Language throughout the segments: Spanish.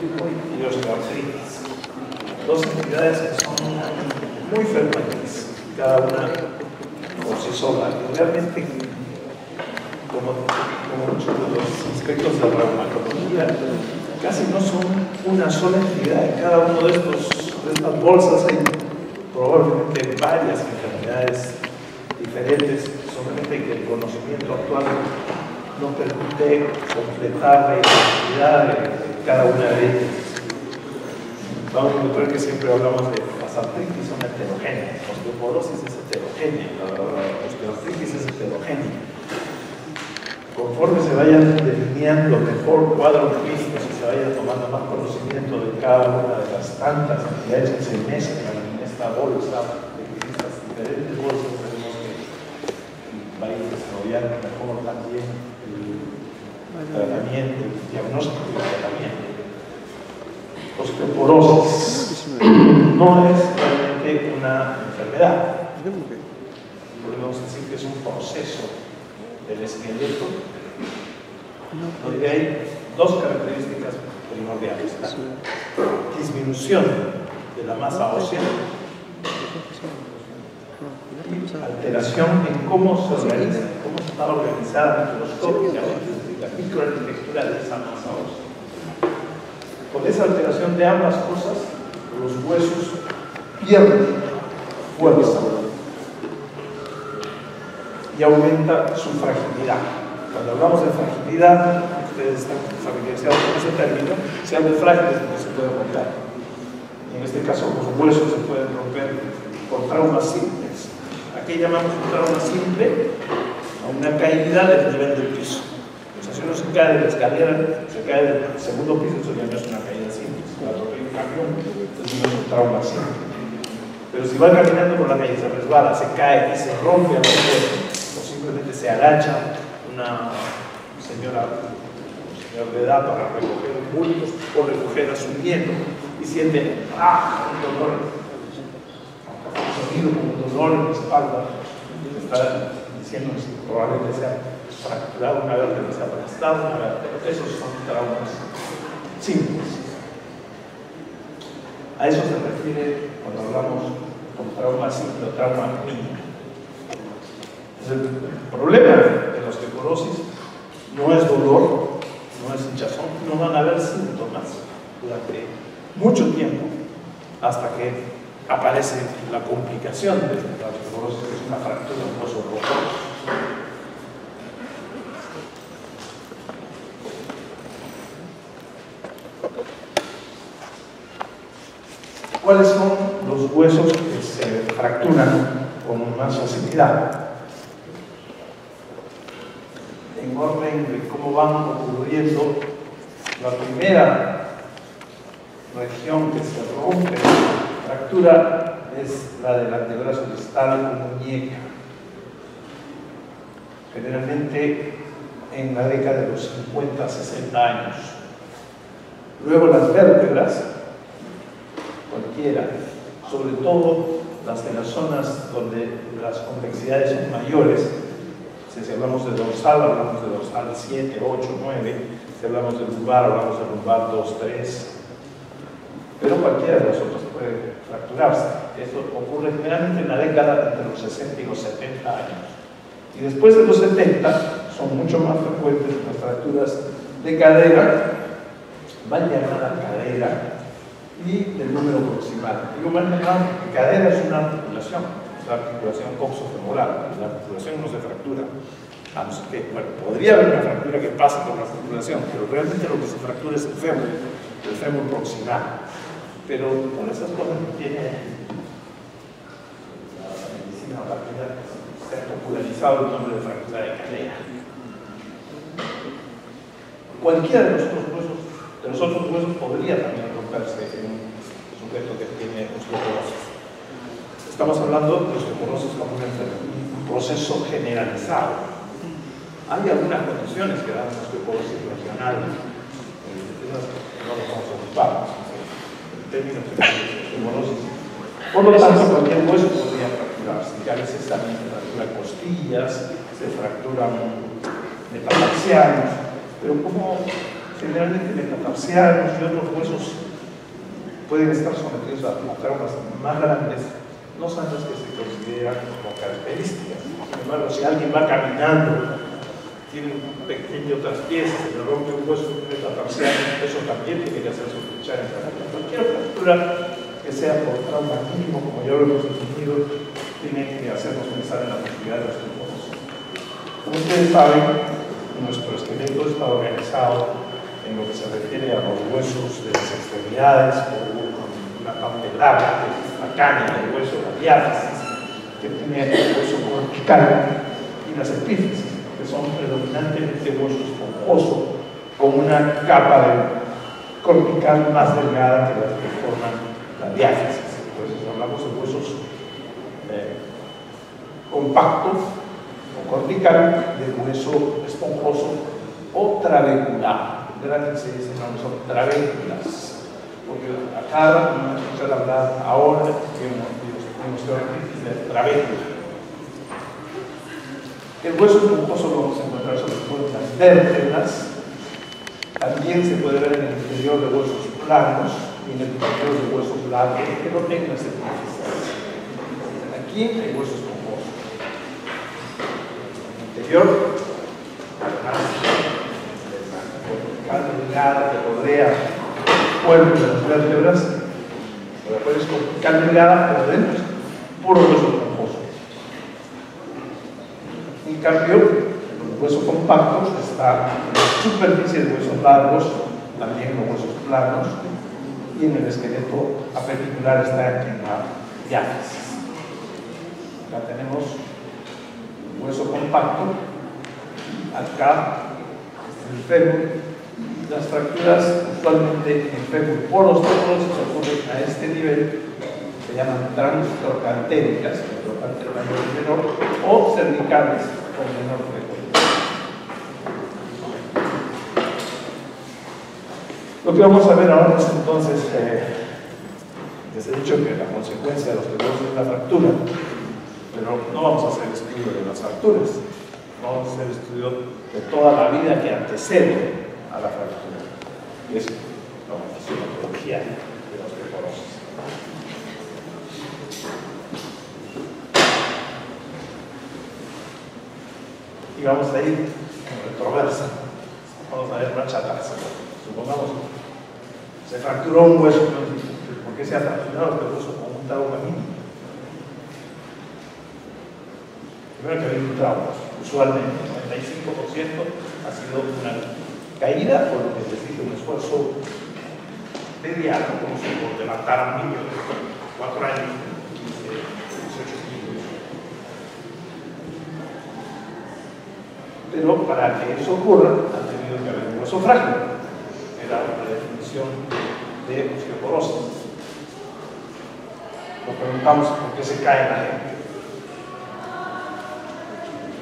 y osteoartritis. Dos entidades que son muy frecuentes, cada una por sí sola. Y realmente, como muchos de los aspectos de la reumatología, casi no son una sola entidad. En cada uno de estas bolsas hay probablemente varias enfermedades diferentes, solamente que el conocimiento actual no permite completar la identidad de cada una de ellas. Vamos a encontrar que siempre hablamos de las artritis son heterogéneas, la osteoporosis es heterogénea, la osteoartritis es heterogénea. Conforme se vayan delineando mejor cuadro clínico, si se vaya tomando más conocimiento de cada una de las tantas entidades que se mezclan en esta bolsa, de estas diferentes bolsas, tenemos que va a ir desarrollando mejor también el tratamiento, el diagnóstico y el tratamiento. Osteoporosis no es realmente una enfermedad. Podemos decir que es un proceso del esqueleto donde hay dos características primordiales: la disminución de la masa ósea y alteración en cómo se organiza, cómo está organizada microscópicamente la microarquitectura de esa masa ósea. Con esa alteración de ambas cosas, los huesos pierden fuerza y aumenta su fragilidad. Cuando hablamos de fragilidad, ustedes están familiarizados con ese término, se habla de frágiles porque se puede romper. En este caso, los huesos se pueden romper por traumas simples. ¿A qué llamamos un trauma simple? A una caída del nivel del piso. O sea, si uno se cae de la escalera, se cae del segundo piso, eso ya no es una caída simple. Cuando hay un camión, entonces no es un trauma simple. Pero si va caminando por la calle, se resbala, se cae y se rompe a la o simplemente se agacha una señora de edad para recoger un bulto o recoger a su nieto y siente un dolor, un sonido como un dolor en la espalda, está diciendo que probablemente sea fracturado una vértebra, se ha aplastado una vértebra. Esos son traumas simples. A eso se refiere cuando hablamos con trauma simple o trauma mínimo. El problema de la osteoporosis no es dolor, no es hinchazón, no van a haber síntomas durante mucho tiempo hasta que aparece la complicación de la osteoporosis, que es una fractura de un hueso roto. ¿Cuáles son los huesos que se fracturan con más facilidad? En orden de cómo van ocurriendo, la primera región que se rompe, fractura, es la del antebrazo distal o muñeca. Generalmente en la década de los 50, 60 años. Luego las vértebras, cualquiera, sobre todo las de las zonas donde las complejidades son mayores. Si hablamos de dorsal, hablamos de dorsal 7, 8, 9. Si hablamos de lumbar, hablamos de lumbar 2, 3. Pero cualquiera de las otras puede fracturarse. Esto ocurre generalmente en la década entre los 60 y los 70 años. Y después de los 70 son mucho más frecuentes las fracturas de cadera, mal llamada cadera, y del número proximal. Digo mal llamada porque cadera es una articulación, es la articulación coxofemoral. La articulación no se fractura, a no ser que, bueno, podría haber una fractura que pase por la articulación, pero realmente lo que se fractura es el fémur proximal. Pero por esas cosas que tiene la medicina particular, se ha popularizado el nombre de fractura de cadera. Cualquiera de los otros huesos podría también romperse en un sujeto que tiene osteoporosis. Estamos hablando de osteoporosis como un proceso generalizado. Hay algunas condiciones que dan osteoporosis regional, no nos vamos a ocupar en términos de osteoporosis. Por lo tanto, cualquier hueso podría fracturarse. Y a veces también se fracturan costillas, se fracturan metataxianos, pero como generalmente metatarsianos y otros huesos pueden estar sometidos a traumas más grandes, no son las que se consideran como características. Sin embargo, si alguien va caminando, tiene un pequeño traspiés, se le rompe un hueso metatarsiano, eso también tiene que hacer sospechar en cualquier fractura que sea por trauma mínimo, como ya lo hemos definido, tiene que hacernos pensar en la posibilidad de osteoporosis. Como ustedes saben, nuestro esqueleto está organizado en lo que se refiere a los huesos de las extremidades, por una parte larga, que es la caña del hueso, la diáfisis, que tiene el hueso cortical, y las epífisis, que son predominantemente hueso esponjoso, con una capa de cortical más delgada que las que forman la diáfisis. Entonces hablamos de huesos compactos o cortical, de hueso esponjoso o trabecular. Verán que se dicen son trabéculas, porque acá vamos a escuchar hablar ahora en osteoartritis de trabécula. El hueso esponjoso lo vamos a encontrar sobre todo en las vértebras. También se puede ver en el interior de huesos planos y en el interior de huesos largos que no tengan epífisis. Aquí hay hueso esponjoso. En el interior, la delgada que rodea el cuerpo de las vértebras, la puedes cortical delgada, pero dentro es puro hueso esponjoso. En cambio, en los huesos compactos está en la superficie de huesos largos, también los huesos planos, y en el esqueleto apenticular está en la diáfisis. Acá tenemos un hueso compacto, acá el fémur. Las fracturas usualmente en el fémur por osteoporosis ocurren a este nivel, se llaman transtrocantéricas, el trocantero mayor y menor, o cervicales con menor frecuencia. Lo que vamos a ver ahora es entonces, les he dicho que la consecuencia de la osteoporosis es la fractura, pero no vamos a hacer estudio de las fracturas, vamos a hacer estudio de toda la vida que antecede a la fractura, que es la fisiopatología de la osteoporosis. Y vamos a ir en retroversa, vamos a ver marcha atrás. Supongamos se fracturó un hueso, ¿por qué se ha fracturado este hueso con un trauma mínimo? Primero que hay un trauma, usualmente el 95% ha sido una caída por lo que necesita un esfuerzo mediano, como si por levantar a un niño de 4 años, 15, 18 kilos. Pero para que eso ocurra, ha tenido que haber un hueso frágil. Era la definición de osteoporosis. Nos preguntamos por qué se cae la gente.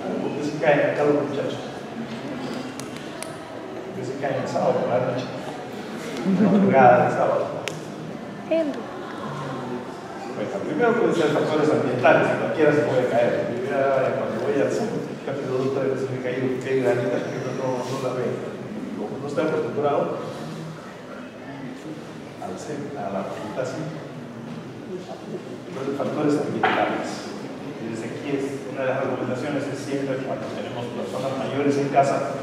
¿Por qué se caen acá los muchachos? ¿Por qué se caen el sábado por la noche? La madrugada del sábado. Bueno, primero pueden ser factores ambientales, cualquiera se puede caer. Yo cuando voy al capítulo 2 veces me he caído, que granita que no la ve. Como no está acostumbrado a la agitación. Los factores ambientales. Y desde aquí una de las recomendaciones es siempre cuando tenemos personas mayores en casa,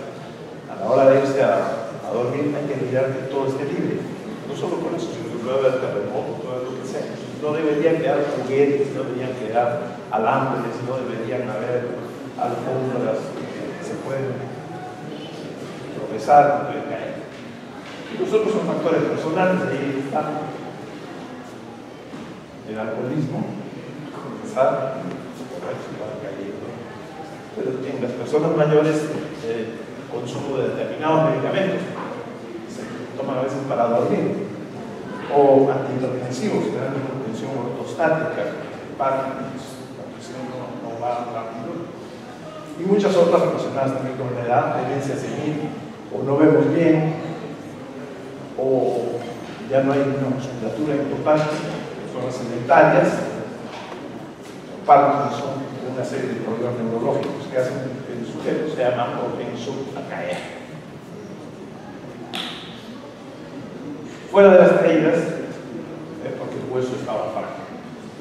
a la hora de irse a dormir hay que mirar que todo esté libre. No solo con eso, sino que puede haber terremoto, puede haber lo que sea. No deberían quedar juguetes, no deberían quedar alambres, no deberían haber alfombras que se pueden tropezar, pueden caer. Y los otros son factores personales, ahí está el alcoholismo, empezar, borracho, va cayendo. Pero en las personas mayores, consumo de determinados medicamentos se toman a veces para dormir, o antihipertensivos, que dan una tensión ortostática, para la presión no va rápido, y muchas otras relacionadas también con la edad, demencia senil, o no vemos bien, o ya no hay una musculatura importante, son las sedentarias, Parkinson, una serie de problemas neurológicos que hacen que el sujeto sea más propenso a caer. fuera de las caídas, porque el hueso estaba frágil.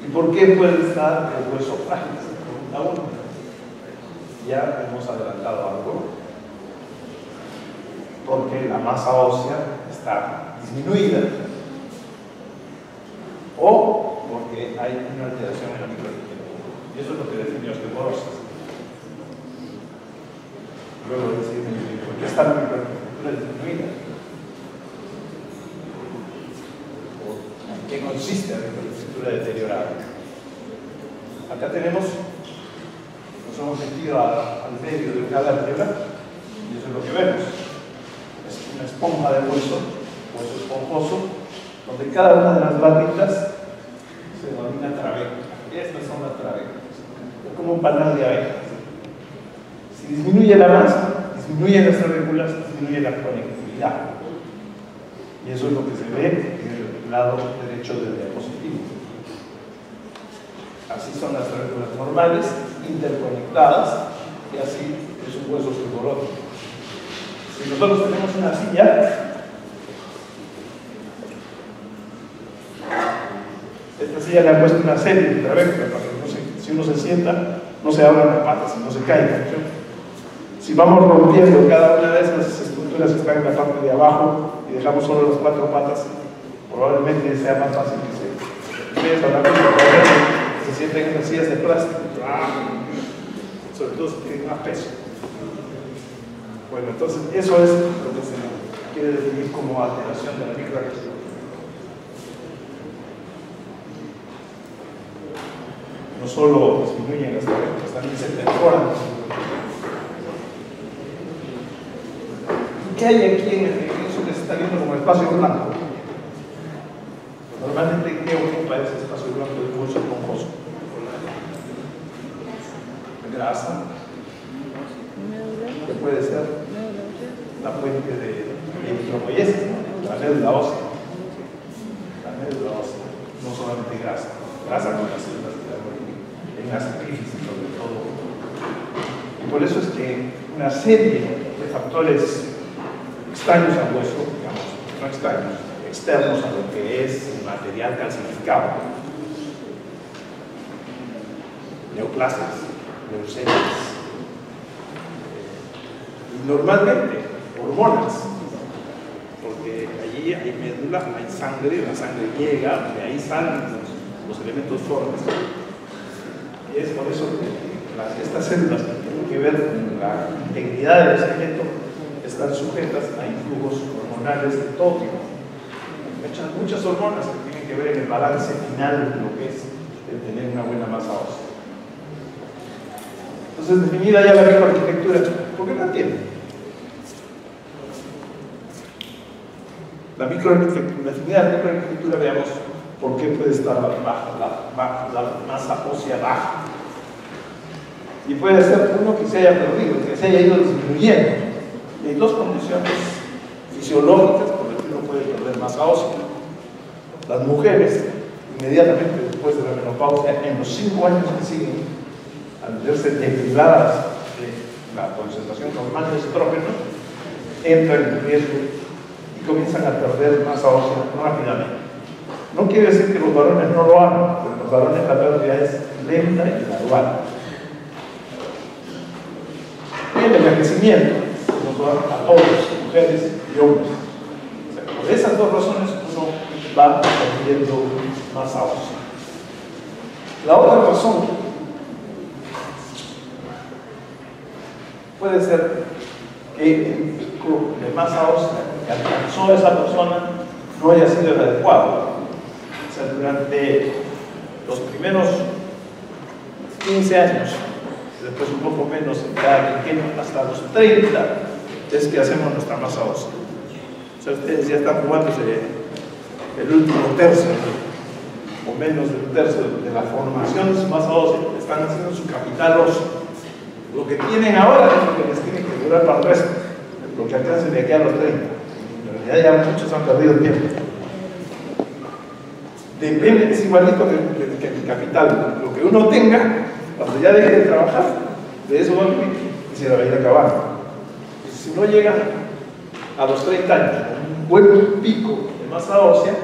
¿Y por qué puede estar el hueso frágil? Se pregunta uno. Ya hemos adelantado algo, porque la masa ósea está disminuida o porque hay una alteración en la microarquitectura. Y eso es lo que define osteoporosis. Luego decir, ¿por qué está la microarquitectura disminuida? ¿En qué consiste la microarquitectura deteriorada? Acá tenemos, nos hemos metido al medio de cada vértebra y eso es lo que vemos. Es una esponja de hueso esponjoso, donde cada una de las barritas se denomina trabeca. Y estas son las trabecas. Es como un panal de abejas. Si disminuye la masa, disminuyen las trabéculas, disminuye la conectividad. Y eso es lo que se ve en el lado derecho del diapositivo. Así son las trabéculas normales, interconectadas, y así es un hueso osteoporótico. Si nosotros tenemos una silla, esta silla le han puesto una serie de trabéculas para que si uno se sienta, no se abran las patas y no se caiga. Si vamos rompiendo cada una de esas estructuras que están en la parte de abajo y dejamos solo las 4 patas, probablemente sea más fácil que se sienten en las sillas de plástico, sobre todo si tienen más peso. Bueno, entonces eso es lo que se quiere definir como alteración de la microarquitectura. No solo disminuyen las trabéculas, también se perforan. ¿Qué hay aquí en eso que se está viendo como espacio blanco? Normalmente, ¿qué ocupa ese espacio blanco del hueso esponjoso? Grasa. ¿Qué puede ser? La fuente de eritropoiesis, la médula ósea. La médula ósea, no solamente grasa con las células en la sacrificio sobre todo. Y por eso es que una serie de factores extraños al hueso, digamos, no extraños, externos a lo que es el material calcificado, neoplasias, leucemias, y normalmente hormonas, porque allí hay médula, hay sangre, la sangre llega, de ahí salen los elementos formes. Y es por eso que estas células que tienen que ver con la integridad del esqueleto están sujetas a influjos hormonales de todo tipo. Echan muchas hormonas que tienen que ver en el balance final de lo que es el tener una buena masa ósea. Entonces, definida ya la microarquitectura, ¿por qué no entienden? La microarquitectura, definida la microarquitectura, veamos por qué puede estar baja, la masa ósea baja. Y puede ser uno que se haya perdido, que se haya ido disminuyendo. Y hay dos condiciones fisiológicas por las que uno puede perder masa ósea. Las mujeres, inmediatamente después de la menopausia, en los 5 años que siguen, al verse deprivadas de la concentración normal de estrógeno, entran en riesgo y comienzan a perder masa ósea rápidamente. No quiere decir que los varones no lo hagan, porque los varones la pérdida es lenta y gradual. Y el envejecimiento nos va a todos, mujeres y hombres. O sea, por esas dos razones uno va perdiendo masa ósea. La otra razón puede ser que el pico de masa ósea que alcanzó esa persona no haya sido el adecuado. O sea, durante los primeros 15 años, después un poco menos en cada quinquenio, hasta los 30, es que hacemos nuestra masa ósea. O sea, ustedes ya están jugándose el último tercio, o menos del tercio de la formación de su masa ósea, están haciendo su capital óseo. Lo que tienen ahora es lo que les tiene que durar para el resto, lo que alcancen de aquí a los 30. En realidad ya muchos han perdido el tiempo. Depende, es igualito que el capital. Lo que uno tenga, cuando ya deje de trabajar, de eso va a vivir y se la va a ir acabando. Si no llega a los 30 años, un buen pico de masa ósea,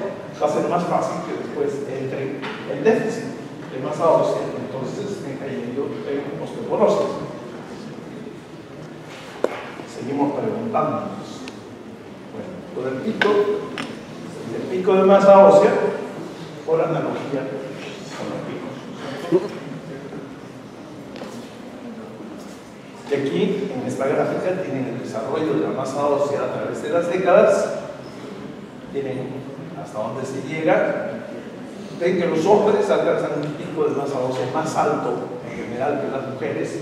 va a ser más fácil que después entre el déficit de masa ósea, entonces estén cayendo en osteoporosis. Seguimos preguntándonos. Bueno, por el pico de masa ósea, por analogía con los picos. Y aquí, en esta gráfica, tienen el desarrollo de la masa ósea a través de las décadas. Tienen hasta dónde se llega. Ven que los hombres alcanzan un pico de masa ósea más alto en general que las mujeres.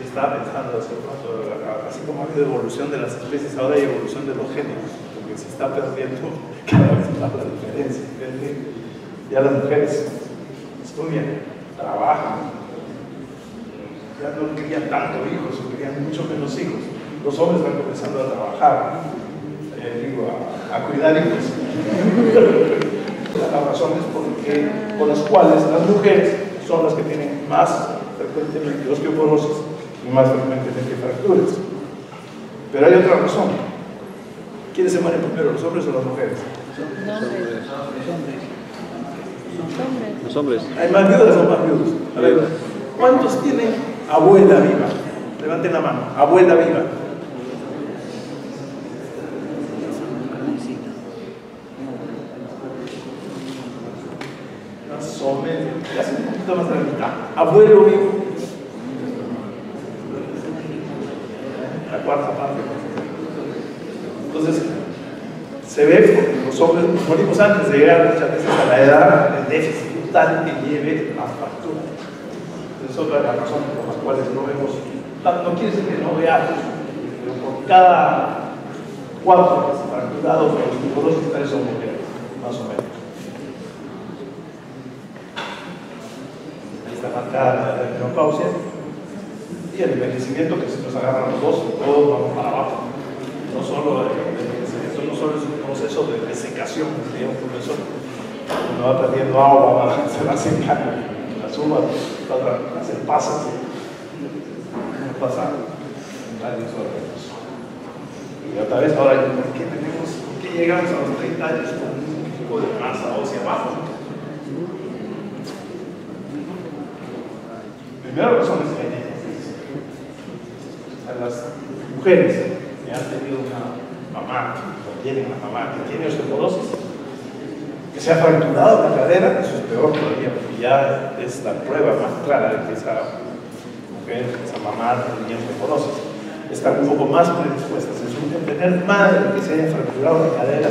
Estaba pensando hace rato, así como ha habido evolución de las especies, ahora hay evolución de los géneros, porque se está perdiendo cada vez más la diferencia. Ya las mujeres estudian, trabajan, ya no querían tanto hijos, o querían mucho menos hijos. Los hombres van comenzando a trabajar, a cuidar hijos. Las razones por las cuales las mujeres son las que tienen más frecuentemente osteoporosis y más frecuentemente fracturas. Pero hay otra razón. ¿Quiénes se mueren primero, los hombres o las mujeres? Los hombres. ¿Hay más viudas o más viudos? A ver, ¿cuántos tienen abuela viva? Levanten la mano. Abuela viva. Más o menos. Ya un poquito más de la mitad. Abuelo vivo. La cuarta parte. Entonces, se ve porque los hombres morimos antes de llegar muchas veces a la edad del déficit tal que lleve a fractura. Es otra de las razones por las cuales no vemos, no quiere decir que no veamos, pero por cada 4 que se fracturados por osteoporosis, 3 son mujeres, más o menos. Ahí está marcada la menopausia y el envejecimiento que se nos agarra a los dos, y todos vamos para abajo. No solo el envejecimiento, no solo es un proceso de desecación, digamos, por eso uno va perdiendo agua, se va secando las uvas, hacen pasas, no pasa en varios órganos. Y otra vez, ahora, ¿por qué llegamos a los 30 años con un pico de masa ósea bajo? Primero, razones genéticas. A las mujeres que han tenido una mamá, o tienen una mamá que tiene osteoporosis, que se ha fracturado la cadera, eso es peor todavía, porque ya es la prueba más clara de que esa mujer, esa mamá tenía osteoporosis. Están un poco más predispuestas. En tener madre que se haya fracturado la cadera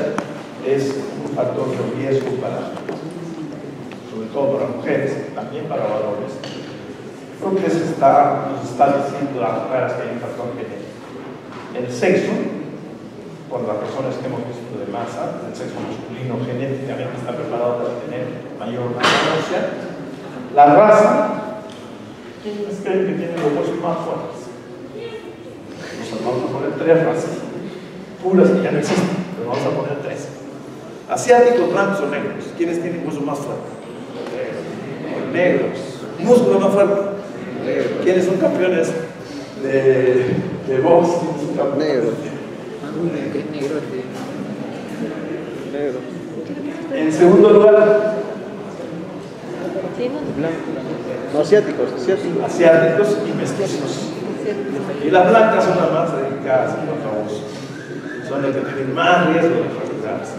es un factor de riesgo sobre todo para mujeres, también para varones. Creo que nos está diciendo a las claras que hay un factor genético. El sexo, por las razones que hemos visto de masa, el sexo masculino genéticamente está preparado para tener mayor masa ósea. La raza, ¿quiénes creen que tienen los huesos más fuertes? Vamos a poner 3 razas puras que ya no existen, pero vamos a poner 3. Asiáticos, blancos o negros. ¿Quiénes tienen huesos más fuertes? Negros. ¿Músculo más fuerte? ¿Quiénes son campeones de box? Negros. Negro. En segundo lugar, No, asiáticos. Asiáticos y mestizos. Y las blancas son las más dedicadas, por favor. Son las que tienen más riesgo de fracturarse.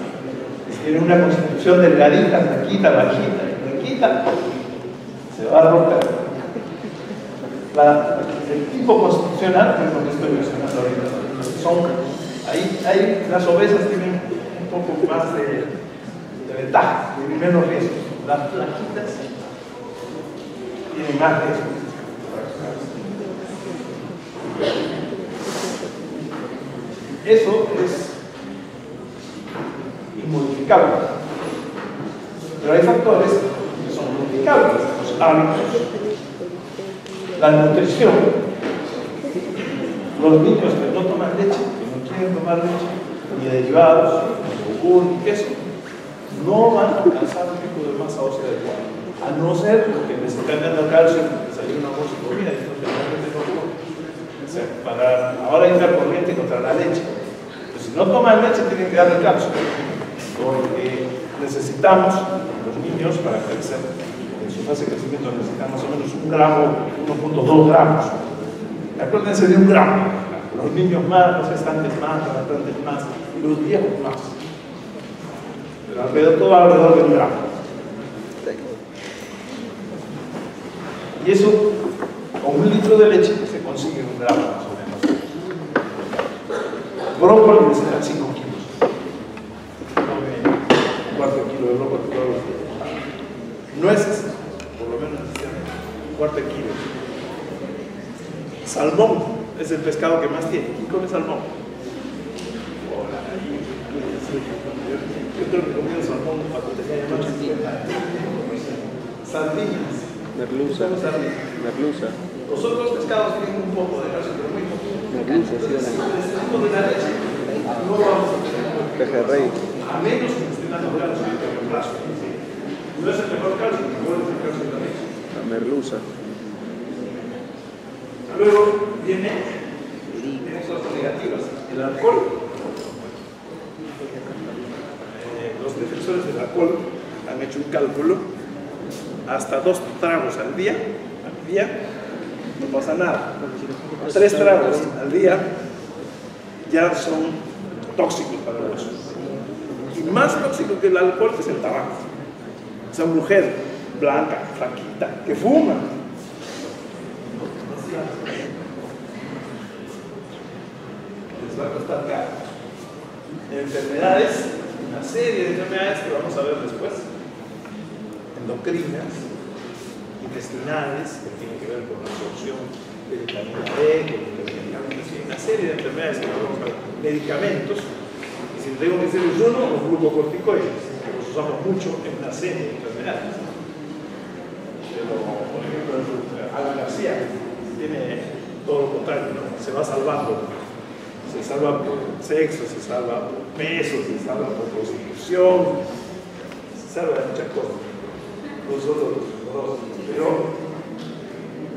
Tienen una constitución delgadita, flaquita, bajita, flaquita, se va a romper. El tipo constitucional, que es lo que estoy mencionando ahorita, ahí las obesas tienen un poco más de ventaja, tienen menos riesgo. Las flaquitas tienen más riesgo. Eso es inmodificable. Pero hay factores que son modificables, los hábitos, la nutrición. Los niños que no toman leche, que no quieren tomar leche, ni derivados, ni yogur, ni queso, no van a alcanzar un pico de masa ósea adecuado. A no ser que les estén dando calcio, desayunamos y comida, y entonces realmente no pueden. Ahora hay una corriente contra la leche. Es Si no toman leche, tienen que darle calcio, porque necesitamos, los niños, para crecer, en su fase de crecimiento, necesitan más o menos 1 gramo, 1.2 gramos. Acuérdense de 1 gramo. Los niños más, los gestantes más, los lactantes más, y los viejos más. Pero alrededor, todo alrededor de 1 gramo. Y eso, con 1 litro de leche, se consigue 1 gramo más o menos. Brócoli necesita 5 kilos. Tome 1/4 kilo de brócoli todos los días. Nueces, por lo menos necesitan 1/4 kilo. Salmón es el pescado que más tiene. ¿Quién come salmón? Yo creo que he comido salmón cuando tenía más de 50 años. Sardinas. Merluza. Merluza. Los otros pescados tienen un poco de calcio, pero muy poco. Merluza, sí, Entonces, si necesitamos de la leche, no vamos a tener pejerrey. a menos que estén dando calcio en el plazo. No es el mejor calcio, el mejor es el calcio de la leche. La merluza. Luego viene cosas negativas. El alcohol. Los defensores del alcohol han hecho un cálculo. Hasta 2 tragos al día, no pasa nada. 3 tragos al día ya son tóxicos para el hueso. Y más tóxico que el alcohol es el tabaco. Esa mujer blanca, flaquita, que fuma. Les va a costar caro. Enfermedades, una serie de enfermedades que vamos a ver después. Endocrinas, intestinales, que tienen que ver con la absorción de vitamina D, con medicamentos, una serie de enfermedades que vamos a ver. Medicamentos, y si tengo que decir uno, los glucocorticoides, que los usamos mucho en una serie de enfermedades. Pero, por ejemplo, Alan García tiene todo lo contrario, ¿no? Se va salvando. Se salva por sexo, se salva por peso, se salva por prostitución, se salva de muchas cosas. Nosotros, pero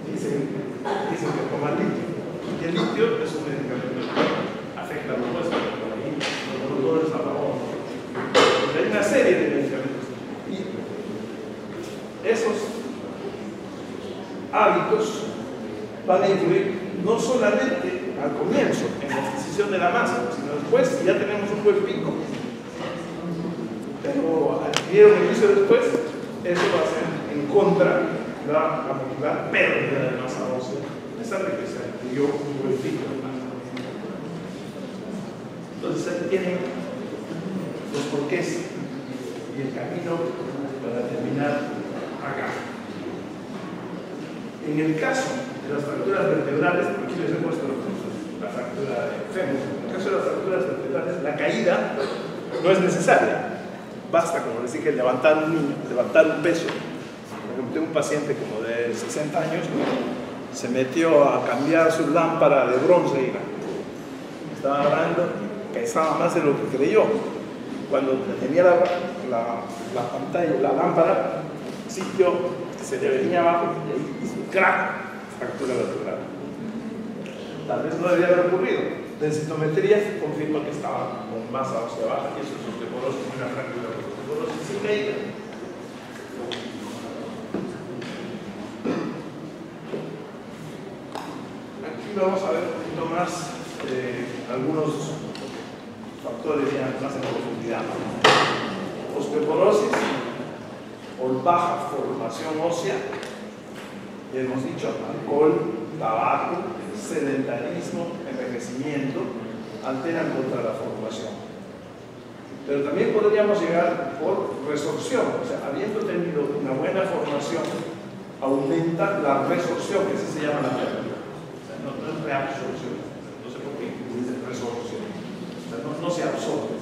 dicen que tomar litio. Y el litio es un medicamento que afecta a los huesos, no todo es a favor. Hay una serie de medicamentos. Y esos hábitos van a influir no solamente al comienzo, en la adquisición de la masa, sino después, si ya tenemos un buen pico, pero adquirieron el inicio después, eso va a ser en contra, va a motivar pérdida de masa ósea, a pesar de que se adquirió un buen pico de masa. Entonces ahí tienen los porqués y el camino para terminar acá. En el caso de las fracturas vertebrales, aquí les he puesto la fractura de fémur, en el caso de las fracturas vertebrales, la caída no es necesaria. Basta, como les dije, levantar un niño, levantar un peso. Por ejemplo, tengo un paciente como de 60 años, se metió a cambiar su lámpara de bronce, estaba hablando, pesaba más de lo que creyó. Cuando tenía la pantalla, la lámpara, sitio se le venía abajo y ahí hizo un crack, fractura vertebral. Tal vez no debía haber ocurrido. Densitometría confirma que estaba con masa ósea baja y eso es osteoporosis y una fractura de osteoporosis sin caída. Aquí vamos a ver un poquito más algunos factores ya más en profundidad. Osteoporosis o baja formación ósea, ya hemos dicho, alcohol, tabaco, sedentarismo, envejecimiento, alteran contra la formación. Pero también podríamos llegar por resorción, o sea, habiendo tenido una buena formación, aumenta la resorción, que así se llama la pérdida. O sea, no es reabsorción, no sé por qué dice resorción. O sea, no se absorbe,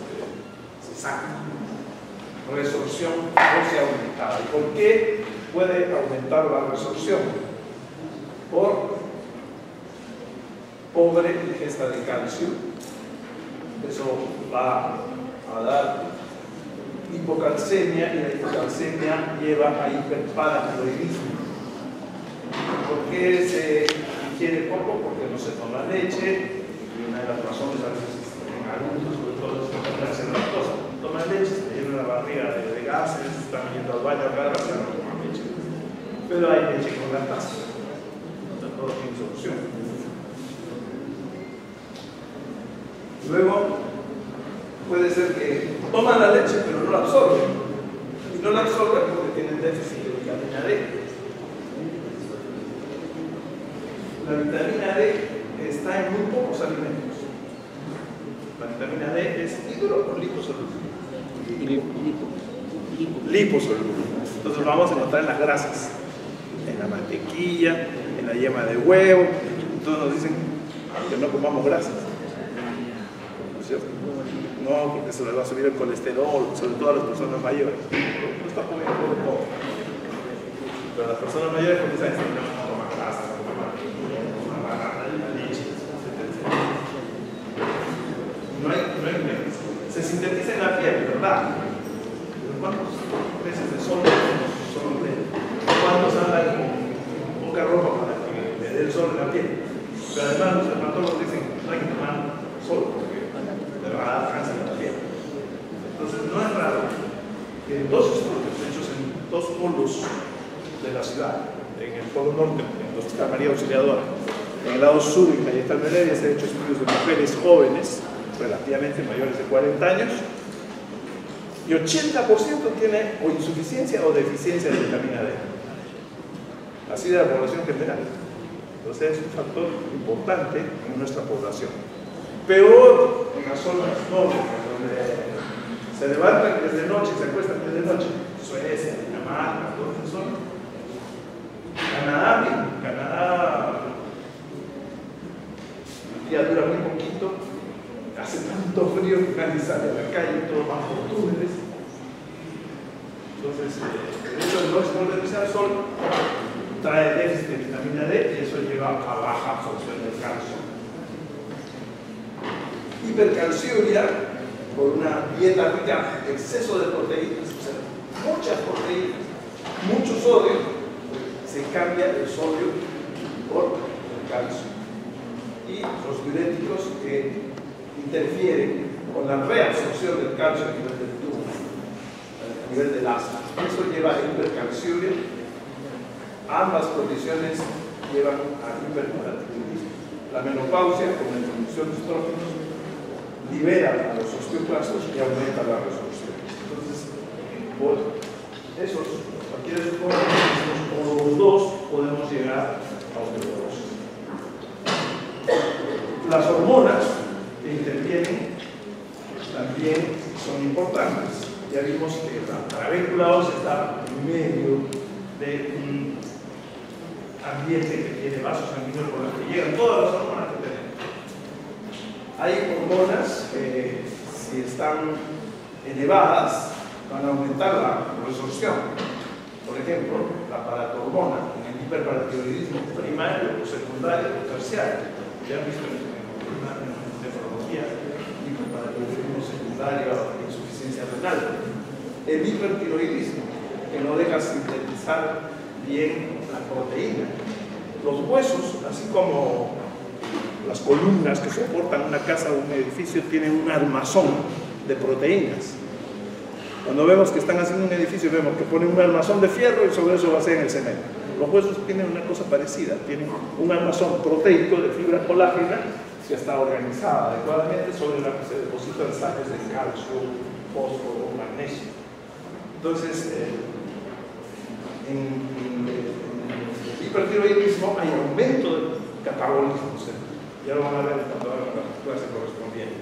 se saca. Resorción ósea aumentada. ¿Y por qué puede aumentar la resorción? Por pobre ingesta de calcio. Eso va a dar hipocalcemia y la hipocalcemia lleva a hiperparatiroidismo. ¿Por qué se ingiere poco? Porque no se toma leche y una de las razones a veces es que tenga adultos, sobre todo, se enfermedades en lactosa. Toman leche, se llenan la barriga de gases, están yendo al baño a cargas, ya no toman leche. Pero hay leche con lactasa. Entonces todo tiene solución. Luego, puede ser que toman la leche pero no la absorben. Y no la absorben porque tienen déficit de vitamina D. La vitamina D está en muy pocos alimentos. La vitamina D es hidro o liposoluble. Liposoluble. Entonces vamos a encontrar en las grasas, en la mantequilla, en la yema de huevo. Entonces nos dicen que no comamos grasas. ¿No es cierto? No, porque se les va a subir el colesterol, sobre todo a las personas mayores. No está comiendo todo. Pero las personas mayores comienzan a decir, no coman grasas, no coman leche, etc. No hay se sintetiza en la piel, ¿verdad? Pero ¿cuántos meses de sol son de? ¿Cuántos andan con poca ropa para que le dé el sol en la piel? Pero además los dermatólogos dicen no hay que tomar sol porque le va a dar cáncer en la piel. Entonces no es raro que en dos estudios hechos en dos polos de la ciudad, en el polo norte, en el Hospital María Auxiliadora, en el lado sur, en Cayetano Heredia, se han hecho estudios de mujeres jóvenes, relativamente mayores de 40 años, y 80% tiene o insuficiencia o deficiencia de vitamina D. Así de la población general. Entonces es un factor importante en nuestra población. Peor en las zonas nórdicas, donde se levantan desde noche y se acuestan desde noche. Suecia, Dinamarca, todas esas zonas. Canadá, el día dura muy poquito, hace tanto frío que nadie sale a la calle, todo bajo túneles. Entonces, el hecho de no exponerse al sol trae déficit de vitamina D y eso lleva a baja absorción del calcio. Hipercalciuria por una dieta rica, exceso de proteínas, o sea, muchas proteínas, mucho sodio, se cambia el sodio por el calcio. Y los diuréticos que interfieren con la reabsorción del calcio a nivel del tubo, a nivel del asa. Eso lleva a hipercalciuria. Ambas condiciones llevan a hiperparathyroidismo. La menopausia, con la introducción de estrógenos, libera a los osteoclastos y aumenta la resolución. Entonces, por cualquiera de esos componentes, o los dos, podemos llegar a osteoporosis. Las hormonas que intervienen también son importantes. Ya vimos que la trabécula ósea está en medio de un ambiente que tiene vasos sanguíneos por los que llegan todas las hormonas que tenemos. Hay hormonas que, si están elevadas, van a aumentar la resorción. Por ejemplo, la paratormona en el hiperparathiroidismo primario o secundario o terciario. Ya han visto en nefrología, hiperparathiroidismo secundario, insuficiencia renal. El hipertiroidismo, que no deja sintetizar bien la proteína. Los huesos, así como las columnas que soportan una casa o un edificio, tienen un armazón de proteínas. Cuando vemos que están haciendo un edificio, vemos que ponen un armazón de fierro y sobre eso hacen el cemento. Los huesos tienen una cosa parecida, tienen un armazón proteico de fibra colágena que está organizada adecuadamente, sobre la que se depositan sales de calcio, fósforo, magnesio. Entonces, en el hipertiroidismo hay aumento del catabolismo. Ya lo van a ver cuando hagan la clase correspondiente.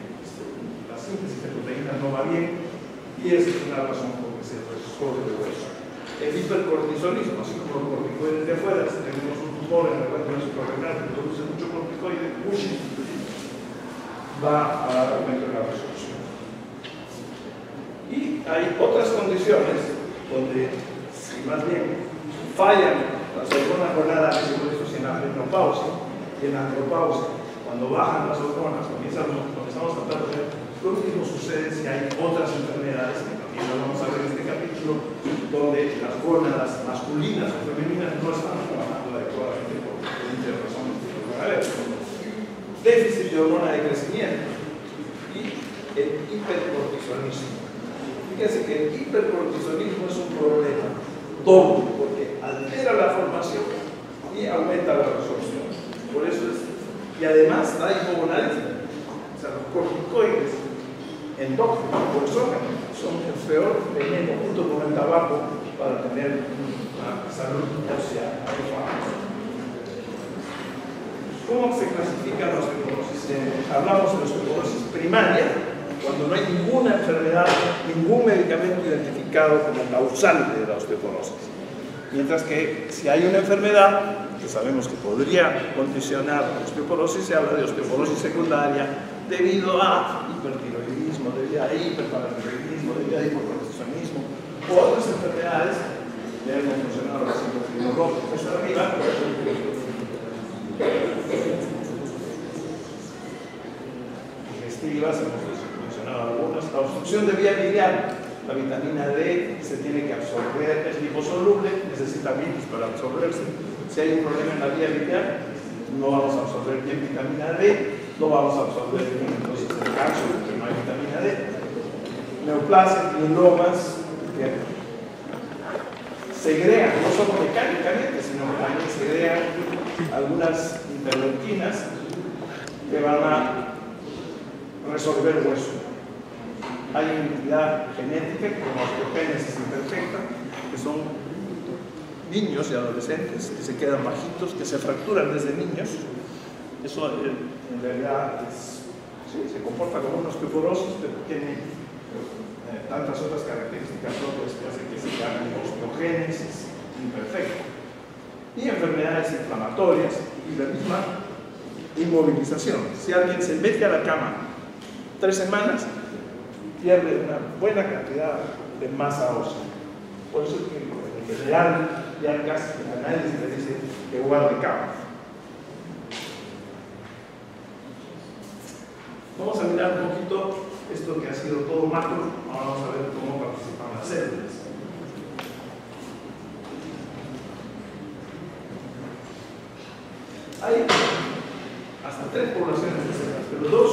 La síntesis de proteínas no va bien y esa es una razón por la que se resuelve el hueso. El hipercortisolismo, así como los corticoides de afuera, si tenemos un tumor en el cuerpo suprarrenal que produce mucho corticoide, va a dar aumento en la resolución. Y hay otras condiciones donde, si más bien fallan las hormonas gonadales, y por eso si en la menopausia y en la andropausia, cuando bajan las hormonas, comenzamos a tratar de ver lo mismo sucede si hay otras enfermedades, que también las vamos a ver en este capítulo, donde las gónadas masculinas o femeninas no están trabajando adecuadamente por diferentes razones que van a ver. Déficit de hormona de crecimiento y fíjense que el hipercortisolismo es un problema doble, porque altera la formación y aumenta la resorción. Por eso es, y además da hipogonadismo. O sea, los corticoides endógenos por son el peor veneno junto con el tabaco para tener una salud ósea adecuada. ¿Cómo se clasifican la osteoporosis? Hablamos de la osteoporosis primaria, cuando no hay ninguna enfermedad, ningún medicamento identificado como causal de la osteoporosis. Mientras que si hay una enfermedad que sabemos que podría condicionar la osteoporosis, se habla de osteoporosis secundaria debido a hipertiroidismo, debido a hiperparatiroidismo, debido a hipocortisonismo o otras enfermedades. Ya hemos mencionado la síndrome arriba. Digestivas, hemos mencionado algunas. La obstrucción de vía biliar, la vitamina D se tiene que absorber, es liposoluble, necesita vitis para absorberse. Si hay un problema en la vía biliar, no vamos a absorber bien vitamina D, no vamos a absorber bien entonces el calcio, porque no hay vitamina D. Neoplasias, mielomas, que segregan, no solo mecánicamente, sino que también segregan algunas interleuquinas que van a resolver hueso. Hay una entidad genética como osteogénesis imperfecta, que son niños y adolescentes que se quedan bajitos, que se fracturan desde niños. Eso en realidad se comporta como una osteoporosis, pero tiene tantas otras características propias que hacen que se llamen osteogénesis imperfecta. Y enfermedades inflamatorias y la misma inmovilización. Si alguien se mete a la cama 3 semanas, pierde una buena cantidad de masa ósea. Por eso es que en general ya casi a nadie se le dice que guarde cama. Vamos a mirar un poquito esto que ha sido todo macro. Ahora vamos a ver cómo participan las células. Hay hasta 3 poblaciones de células, pero 2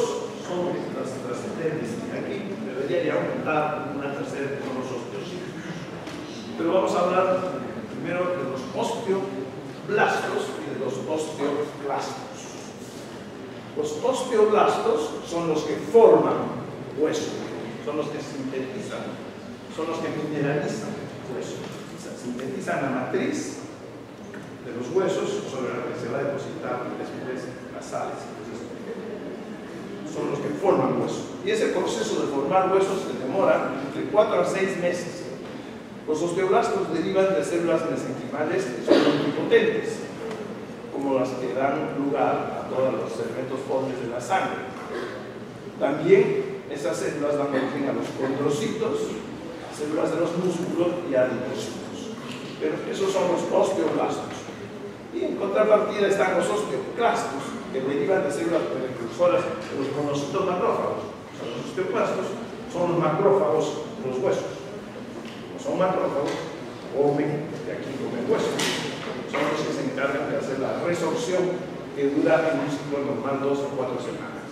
son las trascendentes. Y aquí debería ya aumentar una tercera, que son los osteocitos. Pero vamos a hablar primero de los osteoblastos y de los osteoclastos. Los osteoblastos son los que forman hueso, son los que sintetizan, son los que mineralizan hueso. O sea, sintetizan la matriz de los huesos sobre la que se va a depositar después las sales. Son los que forman hueso. Y ese proceso de formar huesos se demora entre 4 a 6 meses. Los osteoblastos derivan de células mesenquimales que son muy potentes, como las que dan lugar a todos los segmentos formes de la sangre. También esas células dan origen a los condrocitos, a células de los músculos y a linfocitos. Pero esos son los osteoblastos. Y en contrapartida están los osteoclastos, que derivan de células precursoras de los monocitos macrófagos. O sea, los osteoclastos son los macrófagos de los huesos. Como son macrófagos, comen, de aquí comen huesos. Son los que se encargan de hacer la resorción que dura en un ciclo normal 2 a 4 semanas.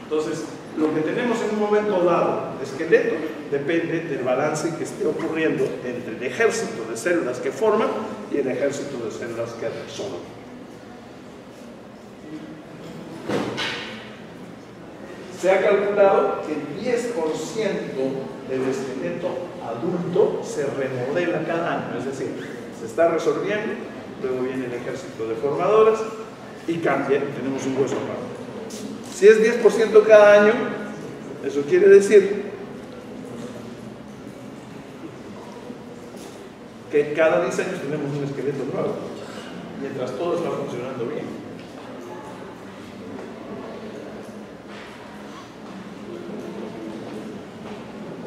Entonces, lo que tenemos en un momento dado de esqueleto depende del balance que esté ocurriendo entre el ejército de células que forman y el ejército de células que resorben. Se ha calculado que el 10% del esqueleto adulto se remodela cada año, es decir, se está resolviendo, luego viene el ejército de formadoras y cambia y tenemos un hueso nuevo. Si es 10% cada año, eso quiere decir que cada 10 años tenemos un esqueleto nuevo, mientras todo está funcionando bien.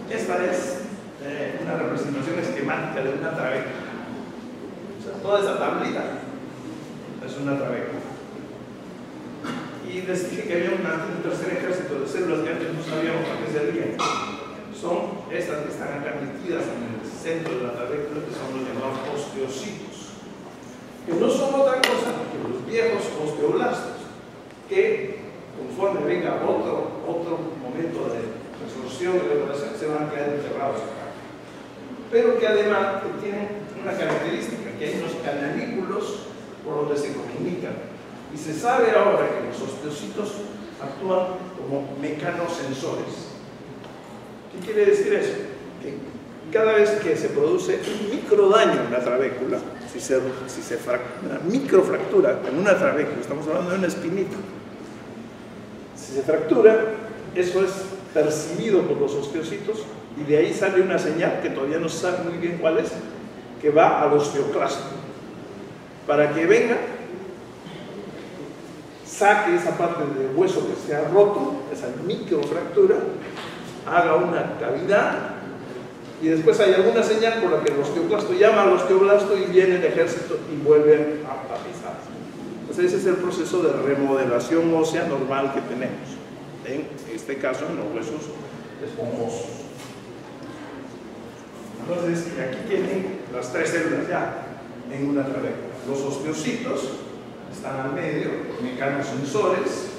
Esta es una representación esquemática de una trabeca. O sea, toda esa tablita es una trabeca. Y les dije que había un tercer ejército de células que antes no sabíamos a qué servían. Son estas que están acá metidas en el centro de la taberna, que son los llamados osteocitos, que no son otra cosa que los viejos osteoblastos, que conforme venga otro momento de resorción y de operación, se van a quedar enterrados acá. pero que además tienen una característica, que hay unos canalículos por donde se comunican. Y se sabe ahora que los osteocitos actúan como mecanosensores. ¿Qué quiere decir eso? Que cada vez que se produce un microdaño en la trabécula, una microfractura en una trabécula, estamos hablando de una espinita, si se fractura, eso es percibido por los osteocitos y de ahí sale una señal que todavía no se sabe muy bien cuál es, que va al osteoclasto para que venga, saque esa parte del hueso que se ha roto, esa microfractura, haga una cavidad y después hay alguna señal por la que el osteoclasto llama al osteoblasto y viene el ejército y vuelve a pisar. Entonces ese es el proceso de remodelación ósea normal que tenemos, en este caso en los huesos esponjosos. Entonces aquí tienen las tres células ya en una trabécula. Los osteocitos están al medio, mecanosensores.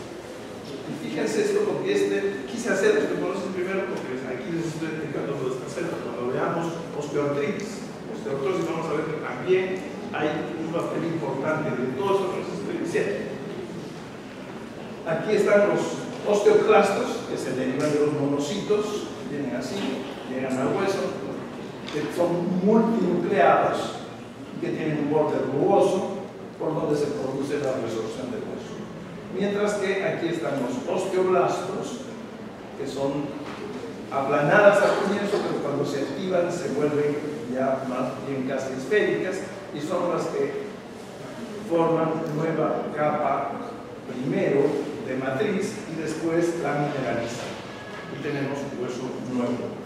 Y fíjense esto, porque quise hacer los que conocen primero, porque aquí les estoy explicando lo de esta célula. Cuando veamos osteoartritis, osteoartrosis, vamos a ver que también hay un papel importante de todo esto que les estoy diciendo. Aquí están los osteoclastos, que se derivan de los monocitos, vienen así, llegan al hueso, que son multinucleados, que tienen un borde rugoso, por donde se produce la resorción del hueso. Mientras que aquí están los osteoblastos, que son aplanadas al comienzo, pero cuando se activan se vuelven ya más bien casi esféricas y son las que forman nueva capa primero de matriz y después la mineralizan. Y tenemos un hueso nuevo.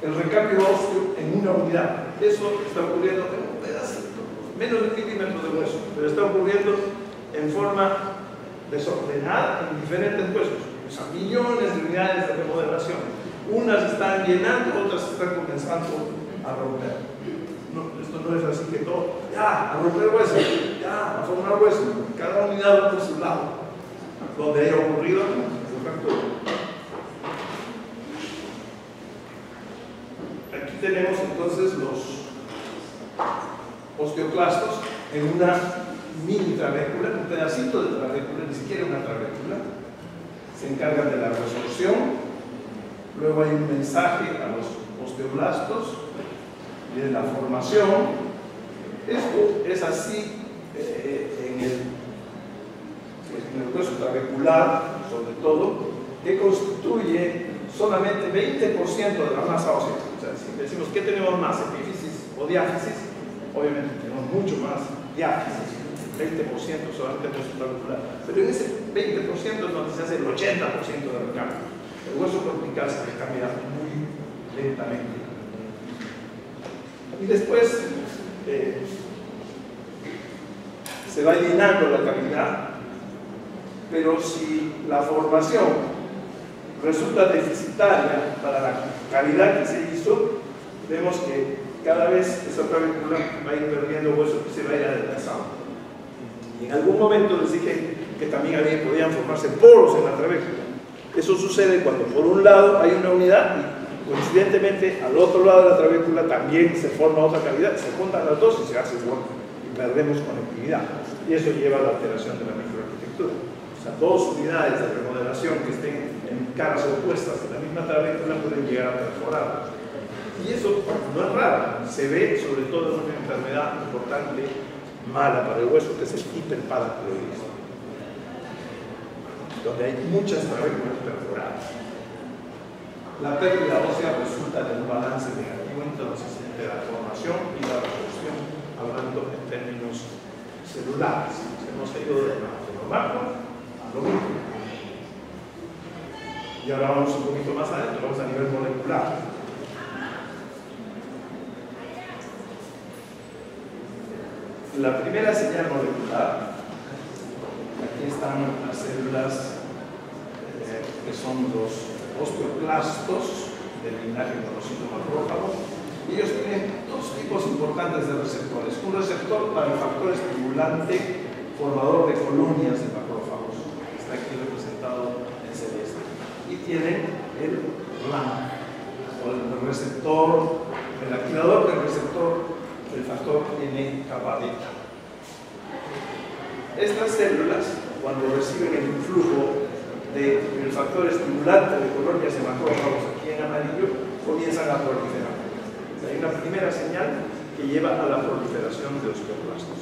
El recambio óseo en una unidad. Eso está ocurriendo en un pedacito, menos de 1 milímetro de hueso, pero está ocurriendo en forma desordenada en diferentes huesos. O sea, millones de unidades de remodelación. Unas están llenando, otras están comenzando a romper. No, esto no es así que todo, ya, a romper hueso, ya, a formar hueso. Cada unidad va por su lado, donde haya ocurrido su fractura. Aquí tenemos entonces los osteoclastos en una mini trabécula, un pedacito de trabécula, ni siquiera una trabécula. Se encargan de la resorción, luego hay un mensaje a los osteoblastos y de la formación. Esto es así en el hueso trabecular, sobre todo, que constituye solamente 20% de la masa ósea. O sea, si decimos que tenemos más, epífisis o diáfisis, obviamente tenemos mucho más diáfisis, 20% solamente en el hueso trabecular, pero en ese 20% es donde se hace el 80% del recambio. El hueso cortical se recambia muy lentamente. Y después se va llenando la cavidad, pero si la formación resulta deficitaria para la calidad que se hizo, vemos que cada vez esa trabécula va a ir perdiendo hueso que se va a ir adelgazando. Y en algún momento les dije que también podían formarse poros en la trabécula. Eso sucede cuando por un lado hay una unidad y coincidentemente al otro lado de la trabécula también se forma otra cavidad, se juntan las dos y se hace hueco y perdemos conectividad. Y eso lleva a la alteración de la microarquitectura. O sea, dos unidades de remodelación que estén en caras opuestas en la misma trabécula pueden llegar a perforar. Y eso no es raro, se ve sobre todo en una enfermedad importante, mala para el hueso, que es el hiperparatiroidismo, donde hay muchas trabéculas perforadas. La pérdida ósea resulta de un balance negativo entonces entre la formación y la resorción, hablando en términos celulares. Hemos ido de lo macro a lo micro. Y ahora vamos un poquito más adentro, vamos a nivel molecular. La primera señal molecular, aquí están las células que son los osteoclastos del linaje monocito macrófago. Ellos tienen dos tipos importantes de receptores. Un receptor para el factor estimulante formador de colonias de macrófagos, está aquí representado en celeste. Y tienen el RAN, el receptor, el activador del receptor del factor N-kappa beta. Estas células, cuando reciben el influjo del factor estimulante de color que se marcó aquí en amarillo, comienzan a proliferar. Hay una primera señal que lleva a la proliferación de los osteoblastos.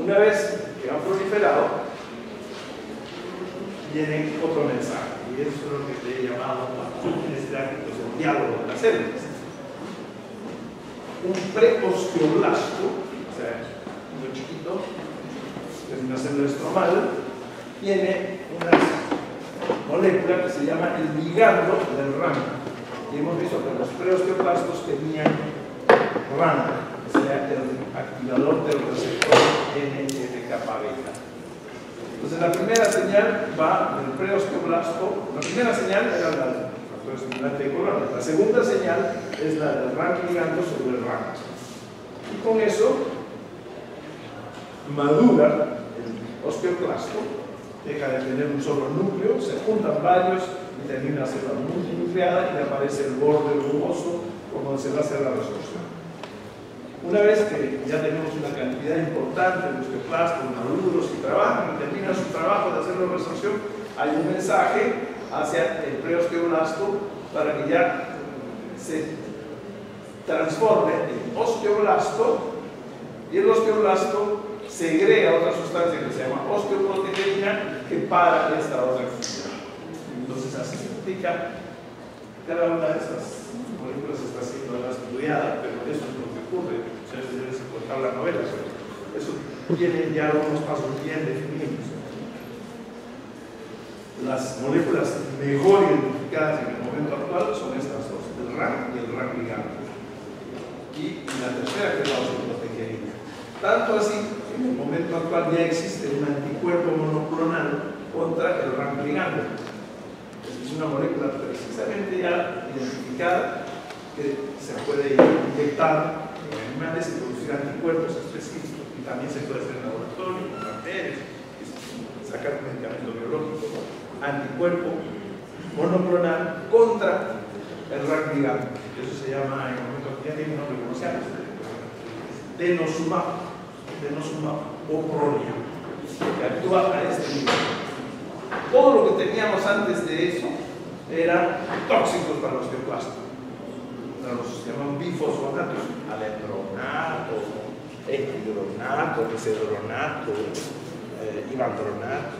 Una vez que han proliferado, viene otro mensaje, y eso es lo que te he llamado en este ámbito, el diálogo de las células. Un preosteoblasto, o sea, un chiquito, que es una célula estromal, tiene una molécula que se llama el ligando del RAN. Y hemos visto que los preosteoblastos tenían RAN, que sea el activador del receptor NF-kappa beta. Entonces la primera señal va del preosteoblasto. La primera señal era la del factor estimulante de color. La segunda señal es la del RAN ligando sobre el RAN. Y con eso madura el osteoclasto, deja de tener un solo núcleo, se juntan varios y termina a ser multinucleada y le aparece el borde rugoso por donde se va a hacer la resorción. Una vez que ya tenemos una cantidad importante de osteoclastos maduros y trabajan y terminan su trabajo de hacer la resorción, hay un mensaje hacia el preosteoblasto para que ya se transforme en osteoblasto, y el osteoblasto segrega otra sustancia que se llama osteoproteína que para esta otra actividad. Entonces así se explica. Cada una de estas moléculas está siendo estudiada, pero eso es lo que ocurre. Ustedes deben contar la novela, pero eso tiene ya unos pasos bien definidos. Las moléculas mejor identificadas en el momento actual son estas dos, el RAN y el RAN ligando. Y la tercera, que es la osteoproteína. Tanto así, en el momento actual ya existe un anticuerpo monoclonal contra el RAN ligando. Es una molécula precisamente ya identificada que se puede inyectar en animales y producir anticuerpos específicos, y también se puede hacer en laboratorio, con bacterias, sacar un medicamento biológico, anticuerpo monoclonal contra el RAN ligando. Eso se llama, en el momento que ya tiene un nombre comercial, denosumab o prolia, que actúa a este nivel. Todo lo que teníamos antes de eso eran tóxicos para los osteoclastos. Los llaman bifosfonatos, alendronato, epidronato, risedronato, ivandronato,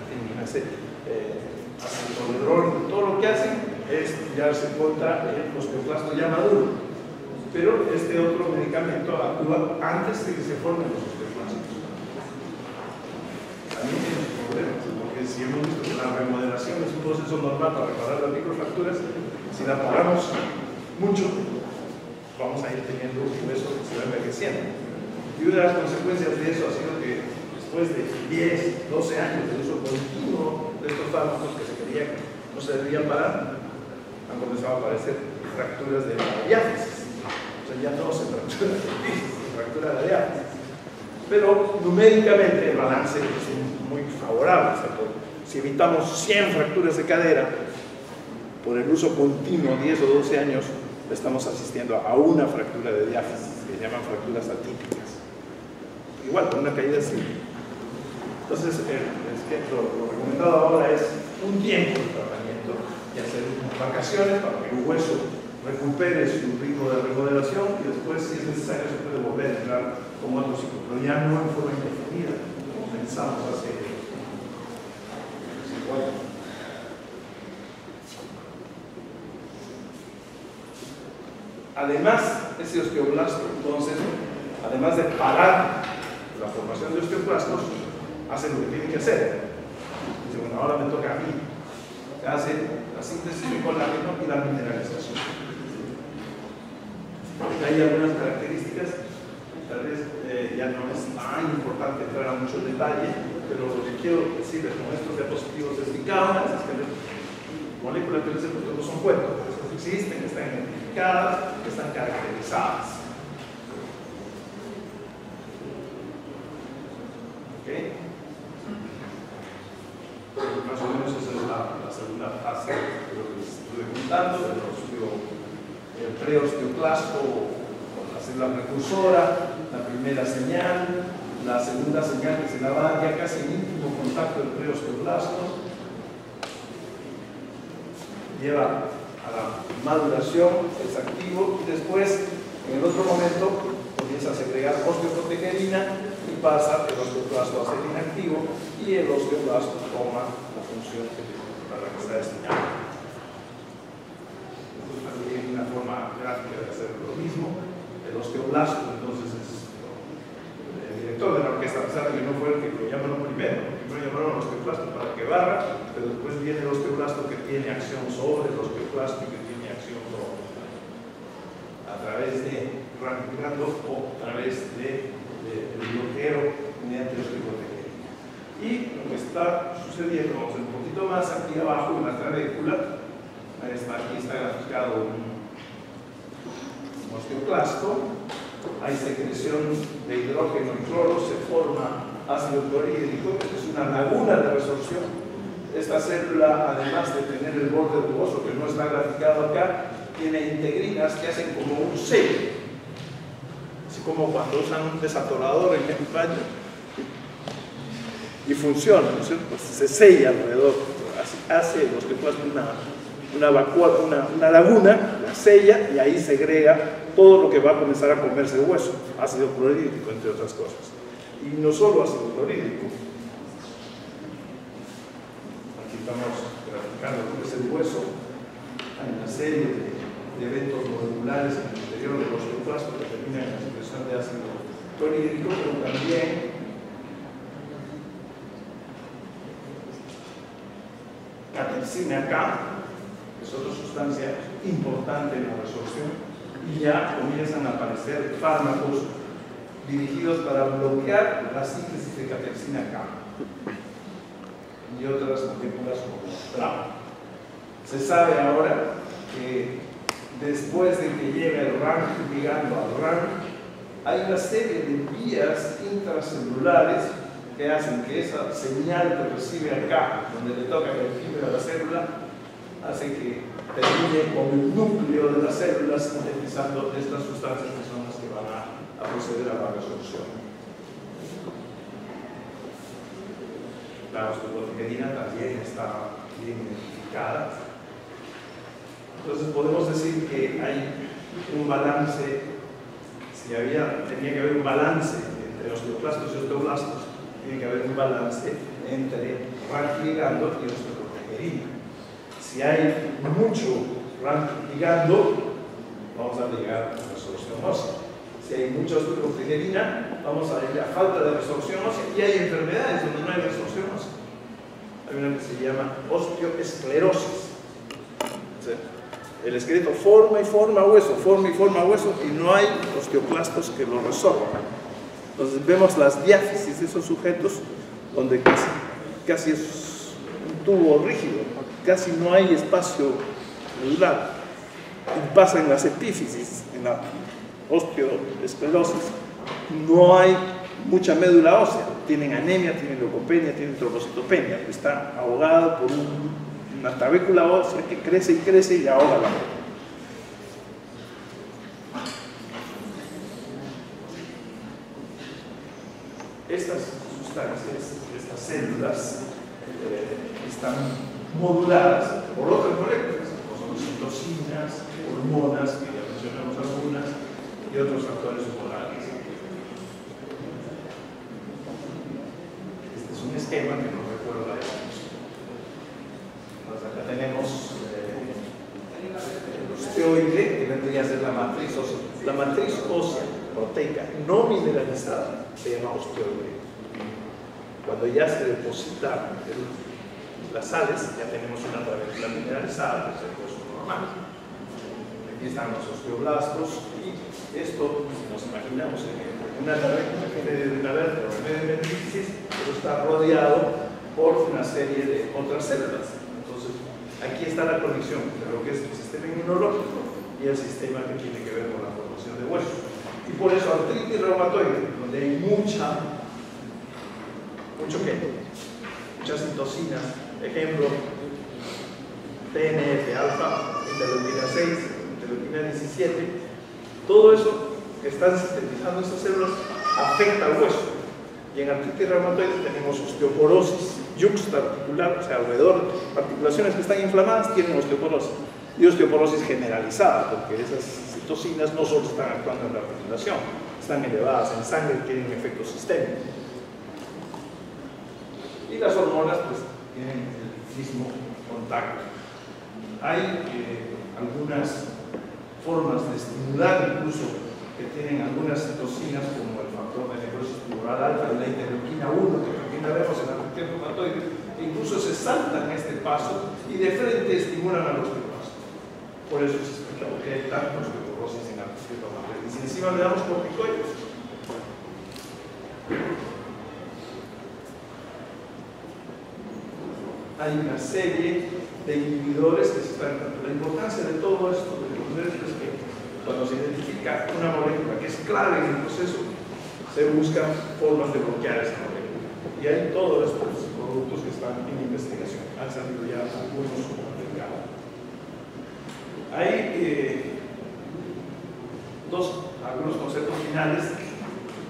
acetolidrón. Todo lo que hacen es tirarse contra el osteoclasto ya maduro. Pero este otro medicamento actúa antes de que se formen los osteoclastos. También tiene problemas, porque si hemos visto que la remodelación es un proceso normal para reparar las microfracturas, si la paramos mucho, vamos a ir teniendo un hueso que se va envejeciendo. Y una de las consecuencias de eso ha sido que después de 10, 12 años de uso continuo de estos fármacos que se creía que no se deberían parar, han comenzado a aparecer fracturas de la diáfisis. O sea, ya no se fractura de diáfisis, se fractura de la diáfisis. Pero numéricamente el balance es muy favorable. O sea, si evitamos 100 fracturas de cadera por el uso continuo, 10 o 12 años, estamos asistiendo a una fractura de diáfisis, que llaman fracturas atípicas. Igual, con una caída así. Entonces, lo recomendado ahora es un tiempo de tratamiento y hacer vacaciones para que el hueso recupere su ritmo de remodelación, y después, si es necesario, se puede volver a entrar como otro ciclo, pero ya no en forma indefinida, como pensamos hace 5 años. Además, ese osteoblasto, entonces, además de parar la formación de osteoclastos, hace lo que tiene que hacer. Dice, bueno, ahora me toca a mí. Hace la síntesis de colágeno y la mineralización. Hay algunas características, tal vez ya no es tan importante entrar a mucho detalle, pero lo que quiero decirles con estos diapositivos es que cada una de esas moléculas que les he puesto no son cuentos, existen, que están identificadas, que están caracterizadas. ¿Okay? Más o menos esa es la segunda fase de lo que les estuve contando, del estudio el preosteoclasto con la célula precursora, la primera señal, la segunda señal que se la va ya casi en íntimo contacto del preosteoclasto, lleva a la maduración, es activo, y después, en el otro momento, comienza a segregar osteoprotegerina y pasa el osteoclasto a ser inactivo y el osteoclasto toma la función para la que está destinado. Entonces, también una forma gráfica de hacer lo mismo. El osteoblasto, entonces, es el director de la orquesta, a pesar de que no fue el que lo llamaron primero llamaron osteoclasto para que barra, pero después viene el osteoblasto que tiene acción sobre el osteoclasto y que tiene acción sobre, a través de ramificando o a través del bloqueo mediante osteoprotegerina. Y lo que está sucediendo, vamos a ver un poquito más aquí abajo en la trabécula, aquí está graficado un osteoclasto, hay secreción de hidrógeno y cloro, se forma ácido clorhídrico, es una laguna de resorción. Esta célula, además de tener el borde rugoso que no está graficado acá, tiene integrinas que hacen como un sello, así como cuando usan un desatorador en el baño y funciona, ¿no es cierto? Pues se sella alrededor, así hace el osteoclasto una laguna, la sella y ahí segrega todo lo que va a comenzar a comerse el hueso, ácido clorhídrico, entre otras cosas. Y no solo ácido clorhídrico. Aquí estamos graficando lo que es el hueso. Hay una serie de eventos moleculares en el interior del osteoclasto que terminan en la secreción de ácido clorhídrico, pero también catepsina K, que es otra sustancia importante en la resorción, y ya comienzan a aparecer fármacos dirigidos para bloquear la síntesis de catepsina K y otras moléculas como TRAM. Se sabe ahora que después de que llega el RAN ligando al RAN, hay una serie de vías intracelulares que hacen que esa señal que recibe acá, donde le toca el fibra a la célula, hace que termine con el núcleo de las células sintetizando estas sustancias que son las que van a proceder a la resorción. La osteoprotegerina también está bien identificada. Entonces podemos decir que hay un balance, si tenía que haber un balance entre osteoclastos y osteoblastos, tiene que haber un balance entre RAN ligando y osteoprotegerina. Si hay mucho RAN ligando, vamos a llegar a resorción ósea. Si hay mucha osteoprotegerina, vamos a ir a falta de resorción ósea. Y hay enfermedades donde no hay resorción ósea. Hay una que se llama osteoesclerosis. El esqueleto forma y forma hueso, y no hay osteoclastos que lo resorban. Entonces vemos las diáfisis de esos sujetos donde casi es un tubo rígido, casi no hay espacio medular. Y pasa en las epífisis, en la osteoesclerosis, no hay mucha médula ósea, tienen anemia, tienen leucopenia, tienen trombocitopenia, está ahogado por una trabécula ósea que crece y crece y ahoga la médula. Estas sustancias, estas células, están moduladas por otras moléculas, como son citocinas, hormonas, que ya mencionamos algunas, y otros factores hormonales. Este es un esquema que nos recuerda esto. Entonces acá tenemos el osteoide, que vendría a ser la matriz ósea. La matriz ósea proteica no mineralizada se llama osteoide. Cuando ya se depositan las sales, ya tenemos una trabécula mineralizada, que es el hueso normal. Aquí están los osteoblastos, y esto, si nos imaginamos en una trabécula que viene de una vértebra en medio de metástasis, pero está rodeado por una serie de otras células. Entonces, aquí está la conexión entre lo que es el sistema inmunológico y el sistema que tiene que ver con la formación de huesos. Y por eso artritis reumatoide, donde hay muchas citocinas, ejemplo, TNF-alfa, interleuquina 6, interleuquina 17, 17, todo eso que están sintetizando estas células afecta al hueso. Y en artritis reumatoide tenemos osteoporosis yuxtaarticular, o sea, alrededor de articulaciones que están inflamadas tienen osteoporosis. Y osteoporosis generalizada, porque esas citocinas no solo están actuando en la articulación, están elevadas en sangre y tienen efectos sistémicos. Y las hormonas pues tienen el mismo contacto. Hay algunas formas de estimular incluso que tienen algunas citocinas como el factor de necrosis tumoral alfa y la interleuquina 1 que también la vemos en la artritis reumatoide, que incluso se saltan este paso y de frente estimulan a los osteoclastos. Por eso se explica por qué hay tanta osteoporosis en la artritis reumatoide. Y si encima le damos corticoides, hay una serie de inhibidores que se están dando. La importancia de todo esto de entender es que cuando se identifica una molécula que es clave en el proceso, se buscan formas de bloquear esa molécula. Y hay todos estos productos que están en investigación. Han salido ya algunos al mercado. Hay algunos conceptos finales,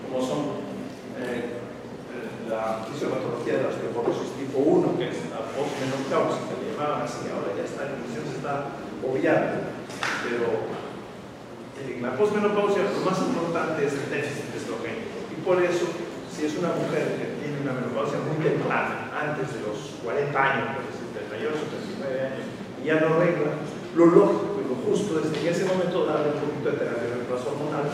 como son la fisiopatología de la osteoporosis tipo 1, que es la posmenopausia, que le llamaban así, ahora ya está, la definición se está obviando, pero en la posmenopausia lo más importante es el déficit estrogénico, y por eso, si es una mujer que tiene una menopausia muy temprana, antes de los 40 años, por decir, 38, 39 años, y ya no regla, lo lógico y lo justo es en ese momento darle un poquito de terapia de reemplazo hormonal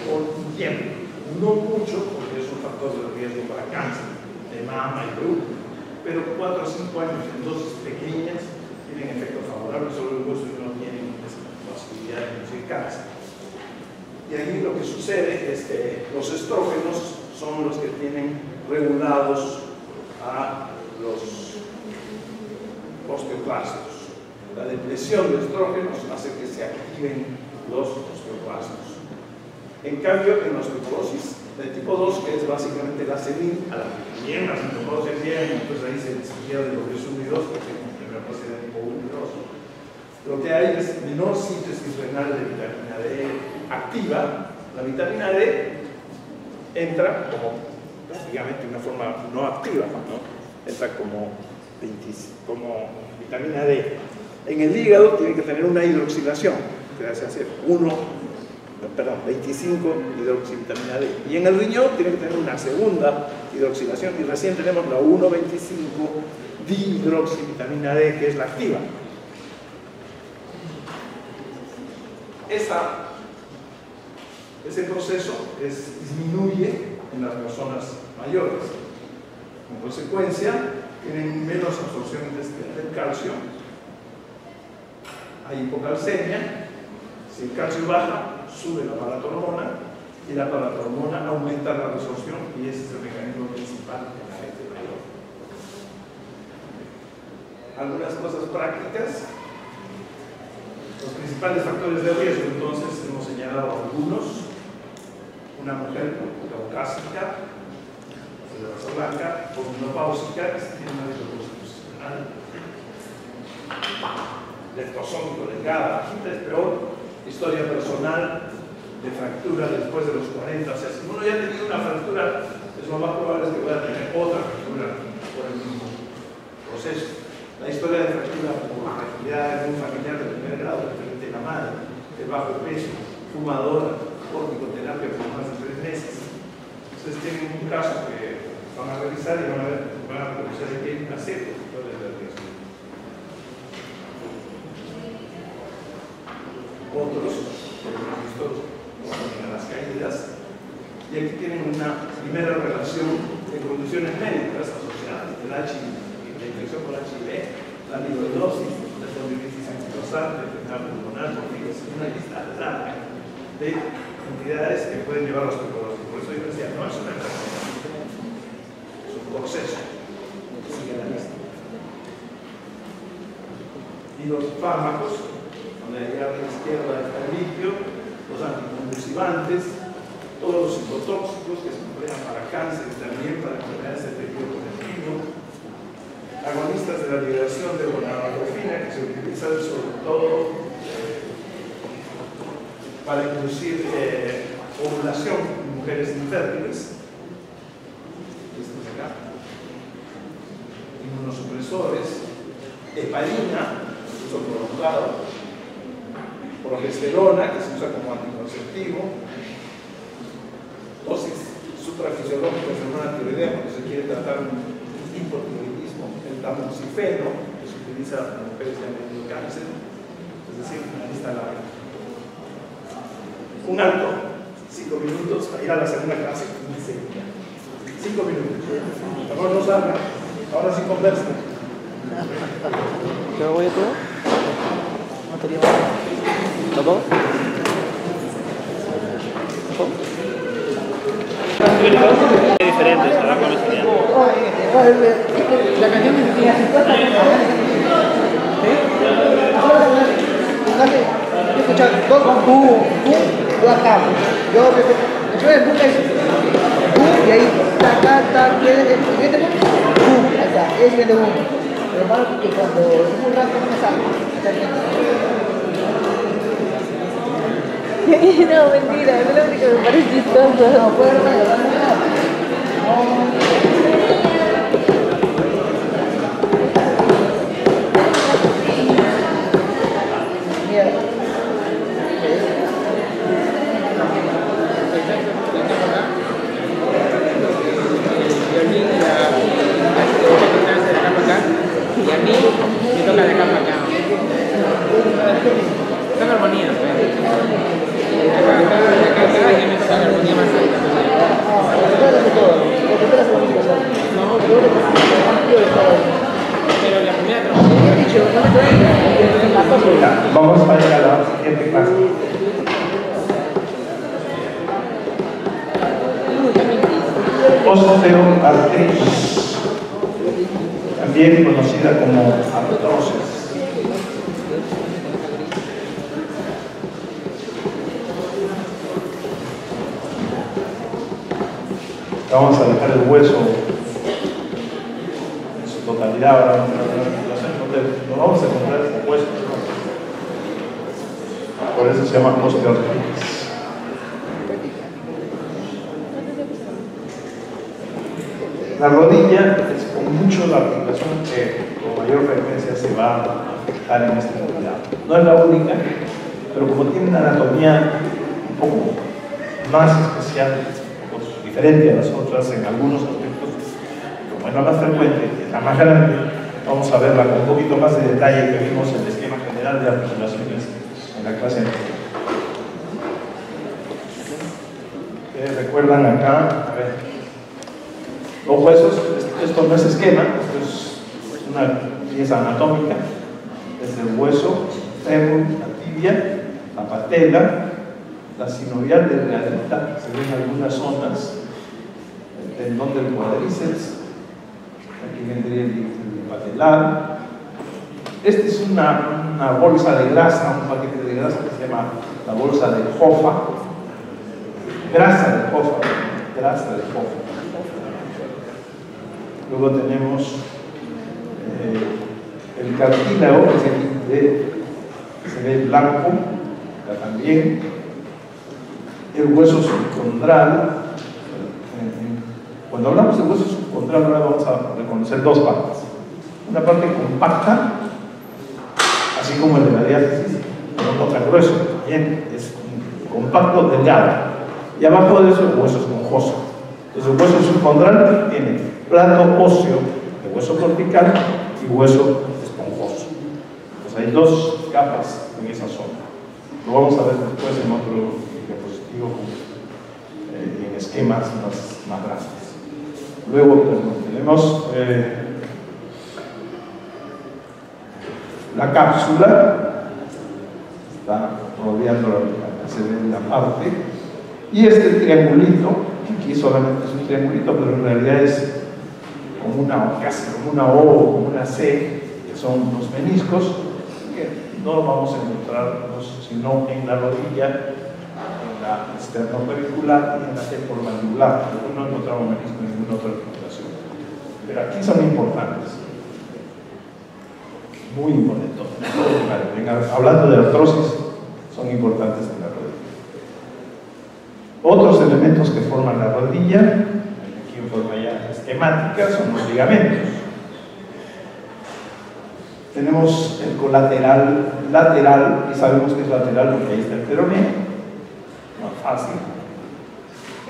por un tiempo, no mucho, porque es un factor de riesgo para cáncer de mama y de útero, pero 4 o 5 años en dosis pequeñas tienen efectos favorables sobre el hueso y no tienen esa posibilidad de producir cáncer. Y ahí lo que sucede es que los estrógenos son los que tienen regulados a los osteoclastos. La depresión de estrógenos hace que se activen los osteoclastos. En cambio, en la osteoporosis de tipo 2, que es básicamente la senil, a la que bien la osteoporosis bien, entonces ahí se pierde los 1 y 2, porque en la fase de tipo 1 y 2. Lo que hay es menor síntesis renal de vitamina D activa. La vitamina D entra como prácticamente una forma no activa, ¿no? Entra como vitamina D. En el hígado tiene que tener una hidroxilación, que hace hacer 25 hidroxivitamina D. Y en el riñón tiene que tener una segunda hidroxilación, y recién tenemos la 1,25 dihidroxivitamina D, que es la activa. Ese proceso disminuye en las personas mayores. En consecuencia, tienen menos absorción del calcio, hay hipocalcemia. Si el calcio baja, sube la palatormona, y la palatormona aumenta la resorción, y ese es el mecanismo principal de la gente mayor. Algunas cosas prácticas. Los principales factores de riesgo, entonces, hemos señalado algunos. Una mujer caucásica, de raza blanca, posmenopáusica, que tiene una disfuncional, leptosómico delgada, es peor, historia personal de fractura después de los 40, o sea, si uno ya ha tenido una fractura, es lo más probable es que pueda tener otra fractura por el mismo proceso. La historia de fractura por fragilidad en un familiar de primer grado, referente a la madre, de bajo peso, fumadora, corticoterapia por más de 3 meses. Ustedes tienen un caso que van a revisar y van a revisar que hay una serie de factores de riesgo. Otros, como las caídas, y aquí tienen una primera relación de condiciones médicas asociadas, el HIV, la infección por HIV, la amiloidosis, la tendinitis anquilosante, la enfermedad pulmonar, una lista larga de entidades que pueden llevar a la osteoporosis. Por eso yo decía, no es una enfermedad, es un proceso. Sigue la lista. Y los fármacos, donde allá a la izquierda está el litio, los anticonvulsivantes, todos los citotóxicos que se emplean para cáncer y también para enfermedades de tejido conectivo, agonistas de la liberación de gonadotropina, que se utilizan sobre todo para inducir ovulación en mujeres infértiles. Estos acá. Inmunosupresores, heparina, uso prolongado, progesterona, que se usa como anticonceptivo, dosis suprafisiológicas de una tiroidea, porque se quiere tratar un hipotiroidismo, el tamoxifeno, que se utiliza en mujeres que han tenido cáncer, es decir, una lista larga. Un alto, 5 minutos, para ir a la segunda clase, 5 minutos. Mejor no salga, ahora sí conversa. ¿Qué voy a todo? ¿Todo? Diferentes, ahora con los La canción es de 50. Yo escuchaba dos con tú acá. Yo el boom es tú y ahí ta, ¿quieres el siguiente boom? Ahí está, es el siguiente boom. Pero malo que cuando es muy rápido no me sale. No, mentira, es lo único que me parece chistoso. No, puede y a mí me toca de acá para acá. Son armonías, de acá y me toca la armonía más alta. No, pero la primera Vamos a ir a la siguiente clase. Osteoartritis, también conocida como artrosis. Vamos a dejar el hueso en su totalidad. Ahora lo vamos a encontrar como hueso. Por eso se llama osteoartritis. La rodilla es con mucho la articulación que con mayor frecuencia se va a afectar en esta actividad. No es la única, pero como tiene una anatomía un poco más especial, pues, diferente a las otras en algunos aspectos, como es la más frecuente y es la más grande, vamos a verla con un poquito más de detalle que vimos en el esquema general de articulaciones en la clase anterior. ¿Recuerdan acá? A ver. Los huesos, esto no es esquema, esto es una pieza anatómica. Es el hueso, fémur, la tibia, la patela, la sinovial delgadita, se ven algunas zonas, el tendón del cuádriceps, aquí vendría el patelar. Esta es una bolsa de grasa, un paquete de grasa que se llama la bolsa de Hoffa. Grasa de Hoffa. Luego tenemos el cartílago, que se ve blanco, acá también. El hueso subcondral. Cuando hablamos de hueso subcondral, ahora vamos a reconocer dos partes. Una parte compacta, así como el de la diátesis, pero otra grueso, también es compacto, delgado. Y abajo de eso el hueso esponjoso. Entonces el hueso subcondral tiene plato óseo de hueso cortical y hueso esponjoso. Pues hay dos capas en esa zona. Lo vamos a ver después en otro diapositivo en esquemas más grandes. Luego tenemos la cápsula, está rodeando la se ve en la parte, y este triangulito, que aquí solamente es un triangulito, pero en realidad es como una, casi como una O o como una C, que son los meniscos, que no vamos a encontrarlos sino en la rodilla, en la esternoclavicular y en la temporomandibular. No encontramos menisco en ninguna otra articulación. Pero aquí son importantes. Muy importantes. Hablando de artrosis, son importantes en la rodilla. Otros elementos que forman la rodilla, aquí en forma ya esquemática, son los ligamentos. Tenemos el colateral lateral, y sabemos que es lateral porque ahí está el peroneo, más fácil.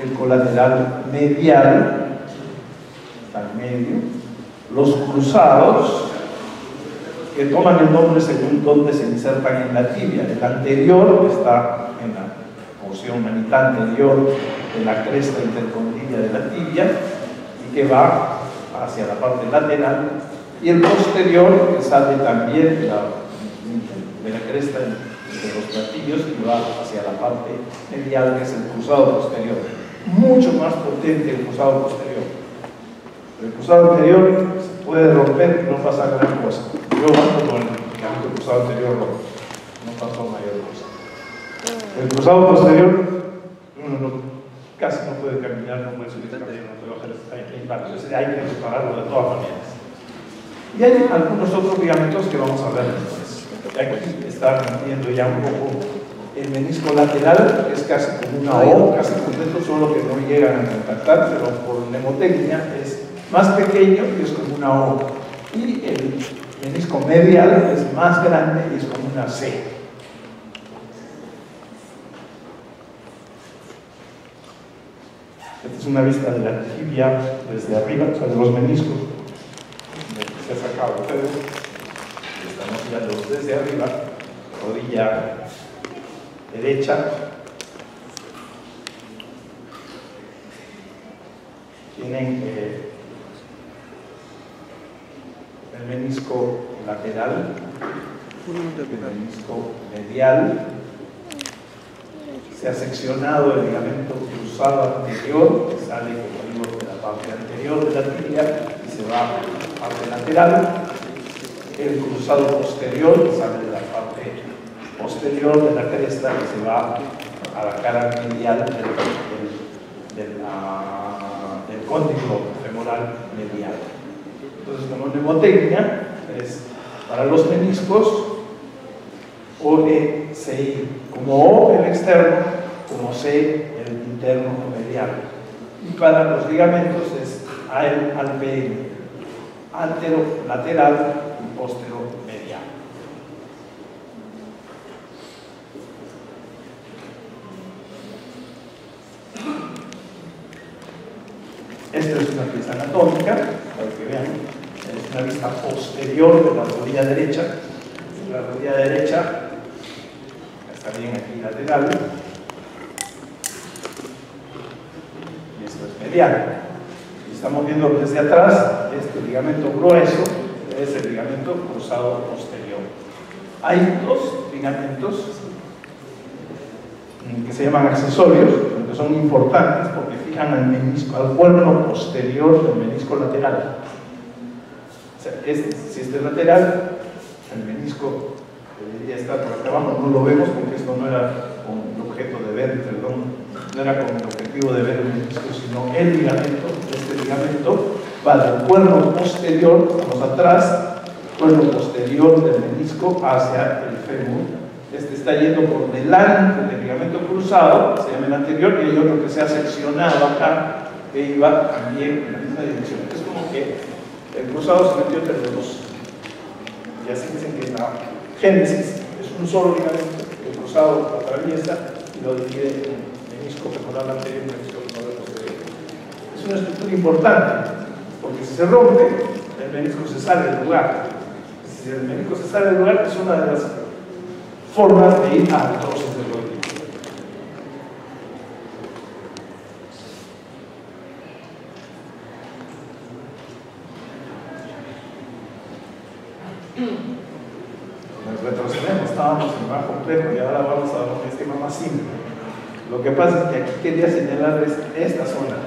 El colateral medial, está en medio. Los cruzados, que toman el nombre según donde se insertan en la tibia. El anterior está en la porción, la mitad anterior de la cresta intercondiliar de la tibia y que va hacia la parte lateral, y el posterior que sale también de la cresta de los platillos y va hacia la parte medial, que es el cruzado posterior. Mucho más potente el cruzado posterior. El cruzado anterior se puede romper y no pasa gran cosa. Yo ando con el cruzado anterior roto, no pasó mayor cosa. El cruzado posterior, casi no puede caminar, no puede subir camino, no puede bajar, hay que repararlo de todas maneras. Y hay algunos otros ligamentos que vamos a ver después. Aquí está viendo ya un poco el menisco lateral, que es casi como una O, casi completo, solo que no llegan a contactar, pero por mnemotecnia es más pequeño y es como una O. Y el menisco medial es más grande y es como una C. Esta es una vista de la tibia desde arriba, o sea, de los meniscos. Se ha sacado el pedo. Estamos mirando desde arriba, rodilla derecha. Tienen el menisco lateral, el menisco medial. Se ha seccionado el ligamento cruzado anterior, que sale, como digo, de la parte anterior de la tibia y se va a la parte lateral. El cruzado posterior, que sale de la parte posterior de la cresta y se va a la cara medial del cóndilo femoral medial. Entonces, como mnemotecnia, es para los meniscos O, E, C, I. Como O el externo, como C el interno o medial. Y para los ligamentos es AL al PM, antero, lateral y postero medial. Esta es una vista anatómica, para que vean, es una vista posterior de la rodilla derecha. La rodilla derecha está bien aquí lateral, y esto es medial. Y estamos viendo desde atrás este ligamento grueso, es el ligamento cruzado posterior. Hay dos ligamentos que se llaman accesorios, que son importantes porque fijan al menisco, al cuerno posterior del menisco lateral. O sea, si este es lateral, el menisco debería estar por acá abajo, no lo vemos porque esto no era con el objeto de ver, perdón, no era con el objetivo de ver el menisco, sino el ligamento. Este ligamento va del cuerno posterior, vamos atrás, cuerno posterior del menisco hacia el fémur. Este está yendo por delante del ligamento cruzado, se llama el anterior, y hay otro que se ha seccionado acá, que iba también en la misma dirección. Es como que el cruzado se metió entre los dos. Y así dicen que la génesis es un solo ligamento, el cruzado lo atraviesa y lo divide en menisco femoral anterior y menisco femoral posterior. Es una estructura importante, porque si se rompe, el menisco se sale del lugar. Si el menisco se sale del lugar, es una de las formas de ir a artrosis de rodilla. Nos retrocedemos, estábamos en más complejo y ahora vamos a un esquema más simple. Lo que pasa es que aquí quería señalarles esta zona,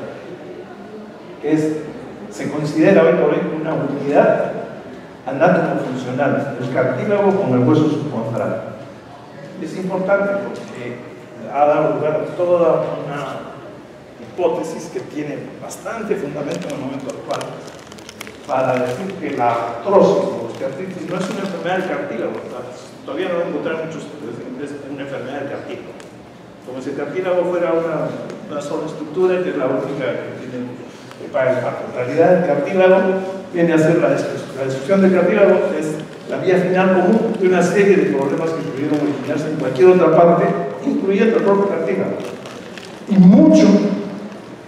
que se considera hoy por hoy una unidad anatomo-funcional, el cartílago con el hueso subcondral. Es importante porque ha dado lugar a toda una hipótesis que tiene bastante fundamento en el momento actual para decir que la artrosis o osteoartritis no es una enfermedad del cartílago. Todavía no encontrar muchos, es una enfermedad del cartílago. Como si el cartílago fuera una sola estructura que es la única que tiene que paga el impacto. En realidad el cartílago viene a ser la destrucción del cartílago, es la vía final común de una serie de problemas que pudieron originarse en cualquier otra parte, incluyendo el propio cartílago.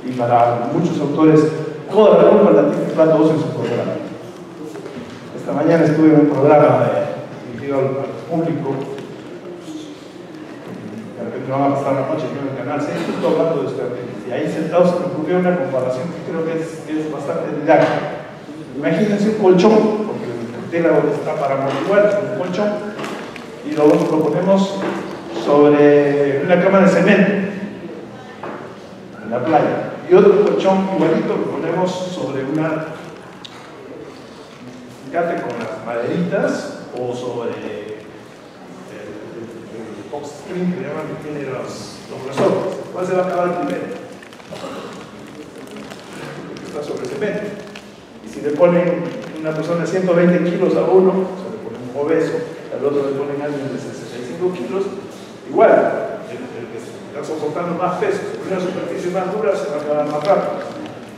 Y para muchos autores, toda la culpa la tiene el plato óseo en su programa. Esta mañana estuve en un programa dirigido al público, que van a pasar la noche en el canal 6, justo hablando de estrategias. Y ahí sentados se me ocurrió una comparación que creo que es bastante didáctica. Imagínense un colchón, porque el cartílago está para amortiguar, un colchón, y lo ponemos sobre una cama de cemento en la playa. Y otro colchón igualito lo ponemos sobre una cate con las maderitas o sobre el box spring que llaman, que tiene los resortes. ¿Cuál se va a acabar primero? Está sobre cemento. Y si le ponen una persona de 120 kilos a uno, se le pone un obeso, al otro le ponen a alguien de 65 kilos, igual. El que está soportando más peso, si una superficie más dura, se va a acabar más rápido.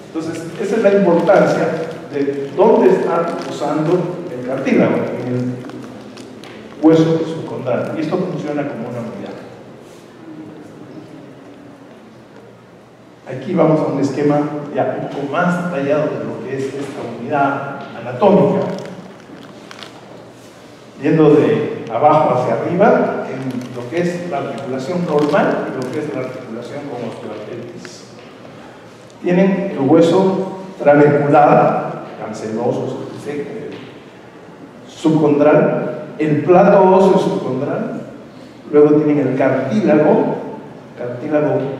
Entonces, esa es la importancia de dónde están usando el cartílago, en el hueso subcondral. Y esto funciona como una unidad. Aquí vamos a un esquema ya un poco más detallado de lo que es esta unidad anatómica. Yendo de abajo hacia arriba, en lo que es la articulación normal y lo que es la articulación con osteoartritis. Tienen el hueso trabecular, canceroso, subcondral, el plato óseo subcondral, luego tienen el cartílago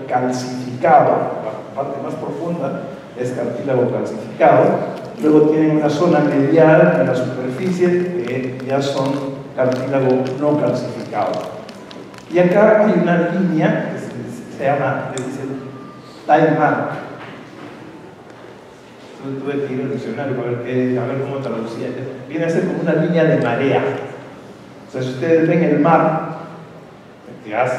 calcificado, la parte más profunda es cartílago calcificado. Luego tienen una zona medial en la superficie que ya son cartílago no calcificado. Y acá hay una línea que se llama, que dice time mark. Tuve que ir al diccionario para ver cómo traducía. Viene a ser como una línea de marea. O sea, si ustedes ven el mar, que hace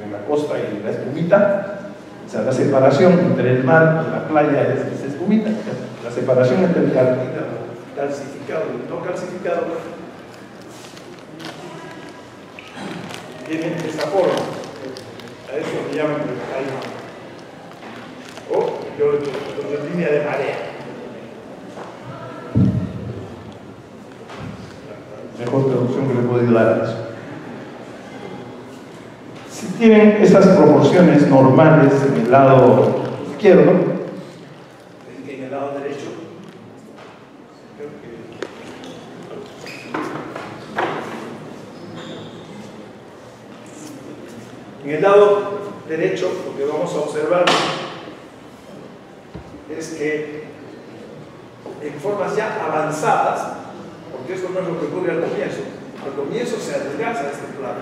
en la costa y la espumita, o sea, la separación entre el mar y la playa es espumita. La separación entre el cartílago calcificado y el no calcificado tiene esta forma. A eso le llaman el time mark. O yo línea de marea. Mejor traducción que le he podido dar a eso. Si tienen esas proporciones normales en el lado izquierdo, en el lado derecho, en el lado derecho, lo que vamos a observar es que en formas ya avanzadas, porque esto no es lo que ocurre al comienzo se adelgaza este plato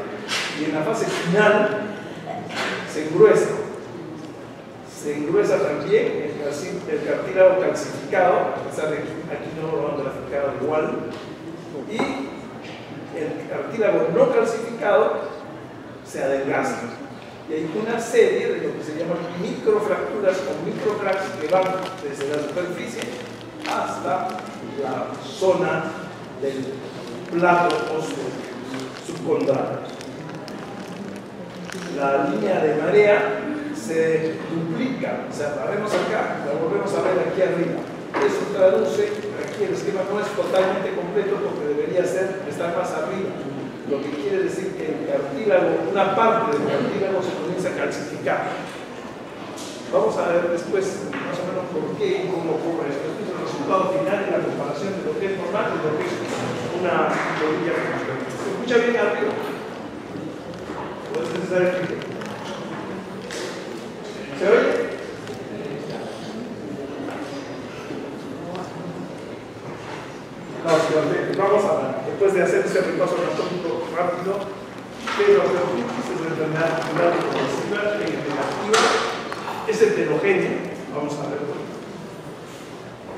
y en la fase final se engruesa también el cartílago calcificado, a pesar de que aquí no lo han graficado igual, y el cartílago no calcificado se adelgaza. Y hay una serie de lo que se llaman microfracturas o microcracks que van desde la superficie hasta la zona del plato óseo subcondral. La línea de marea se duplica, o sea, la vemos acá, la volvemos a ver aquí arriba. Eso traduce, aquí el esquema no es totalmente completo porque debería estar más arriba. Lo que quiere decir que el cartílago, una parte del cartílago se comienza a calcificar. Vamos a ver después más o menos por qué y cómo ocurre esto. Este es el resultado final de la comparación de lo que es normal y lo que es una rodilla. ¿Se escucha bien arriba? ¿O es necesario aquí? ¿Se oye? No, vamos a ver. Después de hacer ese repaso anatómico rápido, ¿qué es la osteoartritis? Es una enfermedad progresiva, degenerativa, es heterogénea, vamos a ver.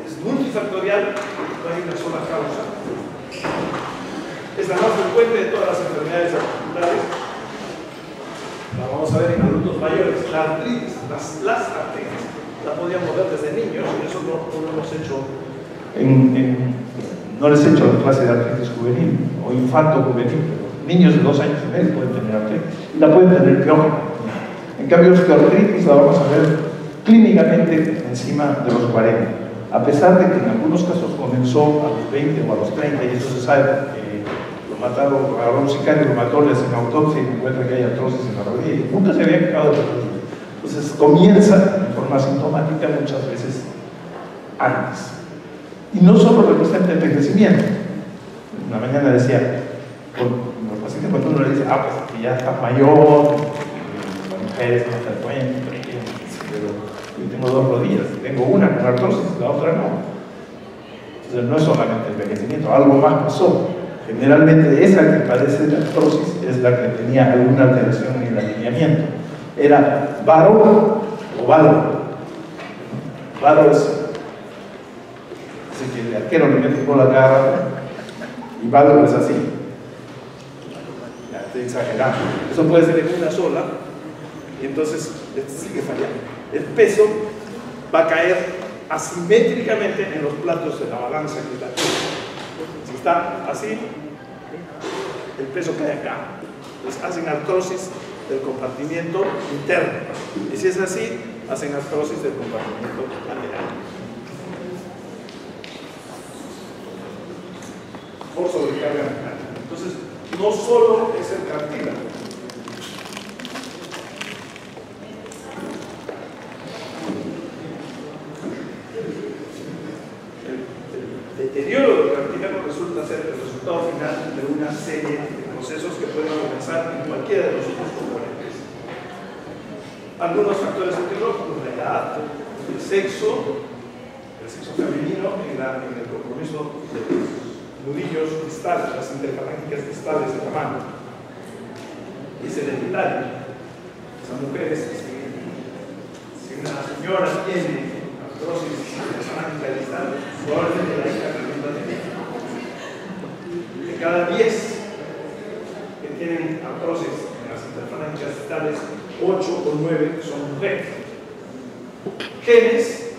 Es multifactorial, no hay una sola causa. Es la más frecuente de todas las enfermedades articulares. la vamos a ver en adultos mayores. La artritis, las artritis, la podíamos ver desde niños, y eso no lo hemos hecho no les he hecho la clase de artritis juvenil o infanto juvenil, pero niños de 2 años y medio pueden tener artritis y la pueden tener crónica. En cambio, la osteoartritis la vamos a ver clínicamente encima de los 40, a pesar de que en algunos casos comenzó a los 20 o a los 30, y eso se sabe, lo mataron, agarró un sicario, lo mató, le hacen autopsia y encuentra que hay artrosis en la rodilla y nunca se había quejado de artrosis. Entonces comienza de forma sintomática muchas veces antes. Y no solo representa envejecimiento. Una mañana decía, los pacientes cuando uno le dice, pues que ya está mayor, las mujeres no se frecuente, pero yo tengo 2 rodillas, tengo una con artrosis, la otra no. Entonces no es solamente envejecimiento, algo más pasó. Generalmente esa que padece de artrosis es la que tenía alguna alteración en el alineamiento. Era varo o varo. Varo es que el arquero le mete por la cara y varo es así. Ya estoy exagerando. Eso puede ser en una sola y entonces sigue fallando. El peso va a caer asimétricamente en los platos de la balanza que está aquí. Si está así, el peso cae acá. Entonces hacen artrosis del compartimiento interno. Y si es así, hacen artrosis del compartimiento lateral. Por sobrecarga mecánica. Entonces, no solo es el cartílago. El deterioro del cartílago resulta ser el resultado final de una serie de procesos que pueden comenzar en cualquiera de los otros componentes. Algunos factores etiológicos, la edad, el sexo femenino en el compromiso de los nudillos distales, las interfalángicas distales de la mano. Es hereditario. Esas mujeres, si una señora tiene artrosis interfalángica distal, probablemente la hija también va a tener. De cada 10 que tienen artrosis en las interfalángicas distales, 8 o 9 son mujeres. Genes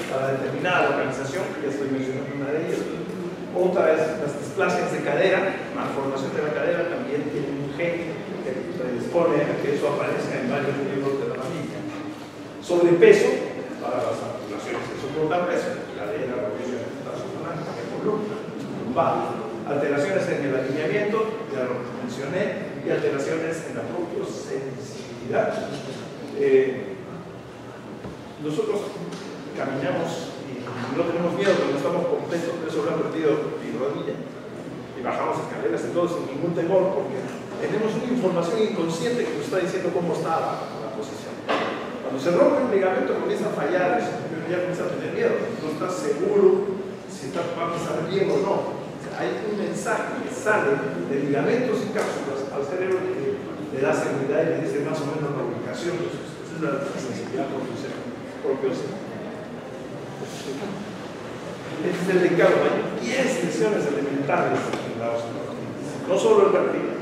para determinada localización, ya estoy mencionando una de ellas. Otra es las displasias de cadera, malformación de la cadera también tiene un gen que predispone a que eso aparezca en varios miembros de la familia. Sobrepeso para las articulaciones que soportan peso, cadera, rodilla, brazo, palanca, columna, lumbar. Alteraciones en el alineamiento, ya lo mencioné, y alteraciones en la propiosensibilidad. Nosotros caminamos y no tenemos miedo cuando estamos completos, por eso lo han perdido mi rodilla. Y bajamos escaleras y todo sin ningún temor, porque tenemos una información inconsciente que nos está diciendo cómo está la posición. Cuando se rompe un ligamento comienza a fallar, eso ya comienza a tener miedo. No estás seguro si va a pasar bien o no. O sea, hay un mensaje que sale de ligamentos y cápsulas al cerebro que le da seguridad y le dice más o menos la ubicación. Esa es la sensibilidad propio. Este es el decálogo. Hay 10 lesiones elementales en la osteoartritis, no solo el cartílago.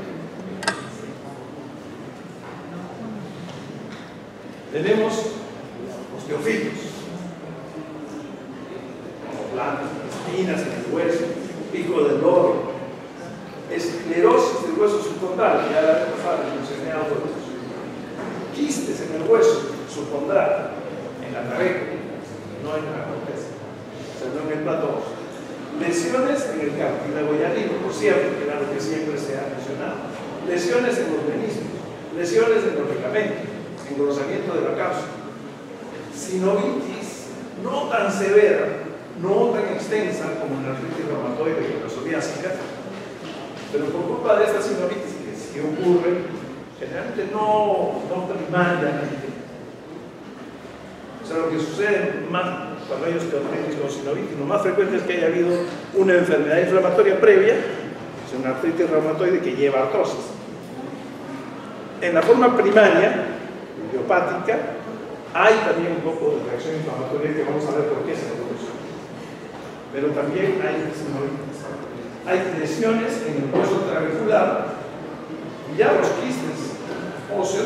Tenemos osteofitos, como plantas, espinas en el hueso, pico del lobo, esclerosis del hueso subcondral, ya la vez pasada mencioné algo de eso, quistes en el hueso subcondral, en la clavícula, no en la corteza, sino en el plato óseo. Lesiones en el cartílago llanino, por cierto, que era lo que siempre se ha mencionado. Lesiones en los meniscos, lesiones en los ligamentos, engrosamiento de la cápsula. Sinovitis no tan severa, no tan extensa como en la artritis reumatoide y la psoriásica, pero por culpa de esta sinovitis que sí ocurre, generalmente no primariamente. O sea, lo que sucede más cuando hay osteoartritis o sinovitis, lo más frecuente es que haya habido una enfermedad inflamatoria previa, es una artritis reumatoide que lleva artrosis. En la forma primaria, idiopática, hay también un poco de reacción inflamatoria que vamos a ver por qué se produce. Pero también hay sinovitis. Hay lesiones en el hueso trabecular y ya los quistes óseos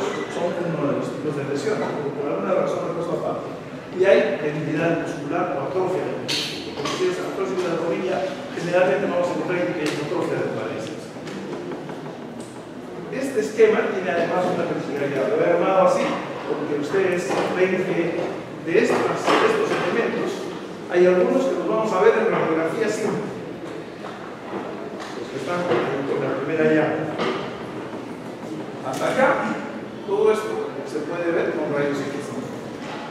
de lesión, por alguna razón no es aparte. Y hay debilidad muscular o atrofia del músculo. Porque si es atrofia de la rodilla, generalmente vamos a encontrar que es atrofia del cuádriceps. Este esquema tiene además una particularidad. Lo he armado así porque ustedes ven que de estos elementos hay algunos que los vamos a ver en radiografía simple. Los que están con la primera llave. Hasta acá, todo esto se puede ver con rayos X.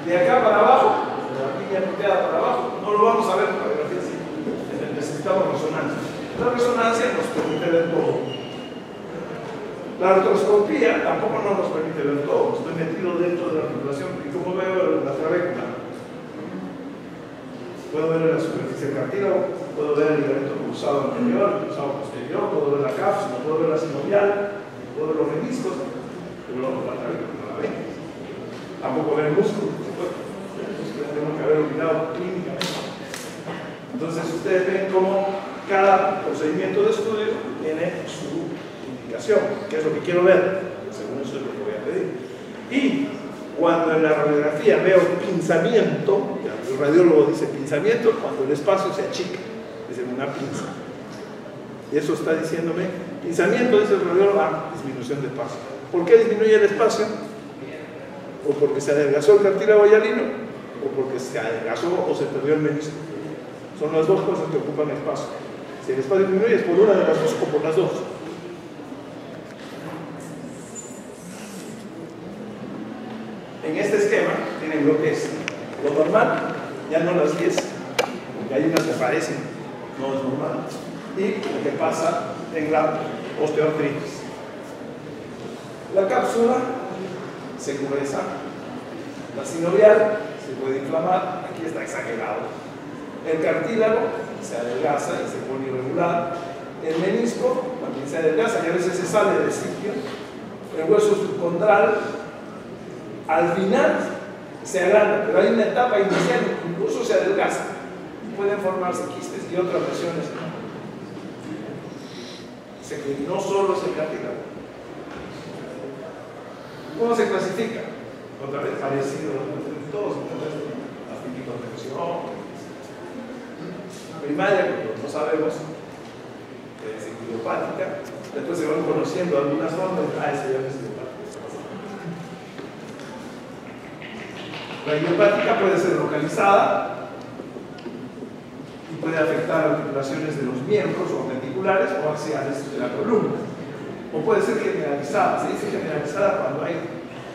De acá para abajo, de la línea punteada para abajo, no lo vamos a ver en radiografía simple. Necesitamos resonancia. La resonancia nos permite ver todo. La artroscopía tampoco nos permite ver todo. Estoy metido dentro de la articulación y como veo la trabécula. Puedo ver la superficie cartílago, puedo ver el ligamento cruzado anterior, el cruzado posterior, puedo ver la cápsula, puedo ver la sinovial, puedo ver los meniscos, pero no la trabécula no la ven. Tampoco ver el músculo, tengo que haber olvidado clínicamente. Entonces ustedes ven cómo cada procedimiento de estudio tiene su indicación, que es lo que quiero ver, según eso es lo que voy a pedir. Y cuando en la radiografía veo pinzamiento, el radiólogo dice pinzamiento cuando el espacio se achica, es una pinza. Y eso está diciéndome, pinzamiento, dice el radiólogo, disminución de espacio. ¿Por qué disminuye el espacio? O porque se adelgazó el cartílago hialino, o porque se adelgazó o se perdió el menisco. Son las dos cosas que ocupan espacio. Si el espacio disminuye es por una de las dos o por las dos. En este esquema tienen lo que es lo normal, ya no las 10, porque hay unas que aparecen, no es normal, y lo que pasa en la osteoartritis. La cápsula se gruesa, la sinovial se puede inflamar, aquí está exagerado. El cartílago se adelgaza y se pone irregular. El menisco también se adelgaza y a veces se sale del sitio. El hueso subcondral al final se agranda, pero hay una etapa inicial que incluso se adelgaza y pueden formarse quistes y otras lesiones. O sea que no solo es el cartílago. ¿Cómo se clasifica? Otra vez parecido entre todos, la fibricontención. Primaria, como no sabemos, es idiopática. Después se van conociendo algunas formas. Eso ya no es idiopática. La idiopática puede ser localizada y puede afectar articulaciones de los miembros o articulares o axiales de la columna. O puede ser generalizada. Se dice generalizada cuando hay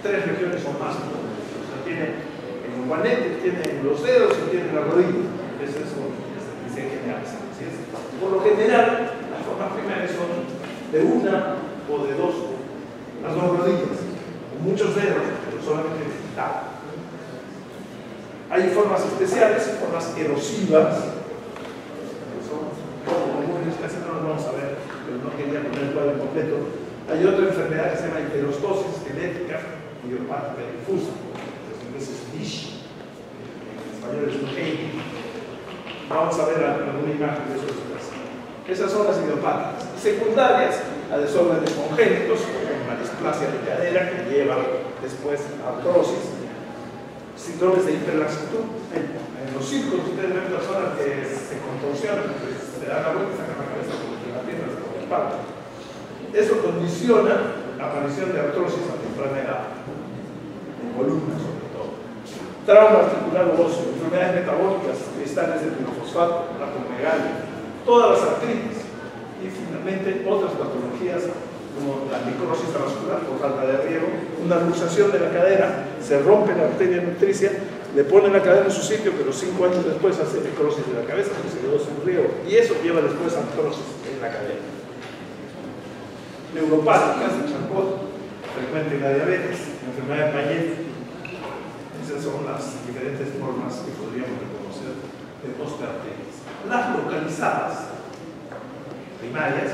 3 regiones o más. O sea, tiene en el juanete, tiene en los dedos y tiene en la rodilla. Eso es dice generalizada. ¿Sí? Por lo general, las formas primarias son de una o de dos, las dos rodillas, con muchos dedos, pero solamente digital. Hay formas especiales, formas erosivas, que son poco comunes, casi no las vamos a ver, pero no quería poner el cuadro completo. Hay otra enfermedad que se llama hiperostosis esquelética idiopática difusa, en inglés es DISH, en español es un EID. Vamos a ver alguna imagen de eso después. Esas son las idiopáticas. Secundarias a desórdenes congénitos, como una displasia de cadera que lleva después a artrosis. Síndromes de hiperlaxitud. En los círculos ustedes ven personas que se contorsionan, que se dan la vuelta y sacan la cabeza porque la pierna se pone espalda. Eso condiciona la aparición de artrosis a temprana edad, en columnas sobre todo. Trauma articular u óseo, enfermedades metabólicas, cristales de pirofosfato, acromegalia, todas las artritis y finalmente otras patologías como la necrosis vascular por falta de riego, una luxación de la cadera, se rompe la arteria nutricia, le ponen la cadera en su sitio, pero 5 años después hace necrosis de la cabeza porque se quedó sin riego y eso lleva después a artrosis en la cadera. Neuropáticas de Charcot, frecuente en la diabetes, la enfermedad de Payet. Esas son las diferentes formas que podríamos reconocer de osteoartritis. Las localizadas, primarias,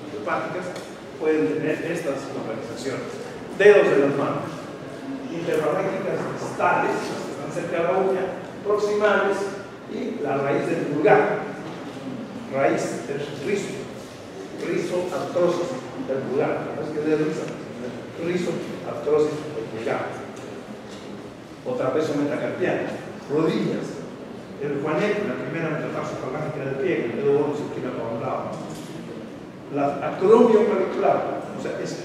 neuropáticas, pueden tener estas localizaciones. Dedos de las manos, interfalángicas distales, que están cerca de la uña, proximales y la raíz del pulgar, raíz del rizo, artrosis del pulgar, no es que de risa, rizo, artrosis del pulgar. o trapecio metacarpiano, rodillas, el juanete, la primera metatarso falángica del pie, el dedo gordo se tira para un lado, la acromio clavicular, o sea, es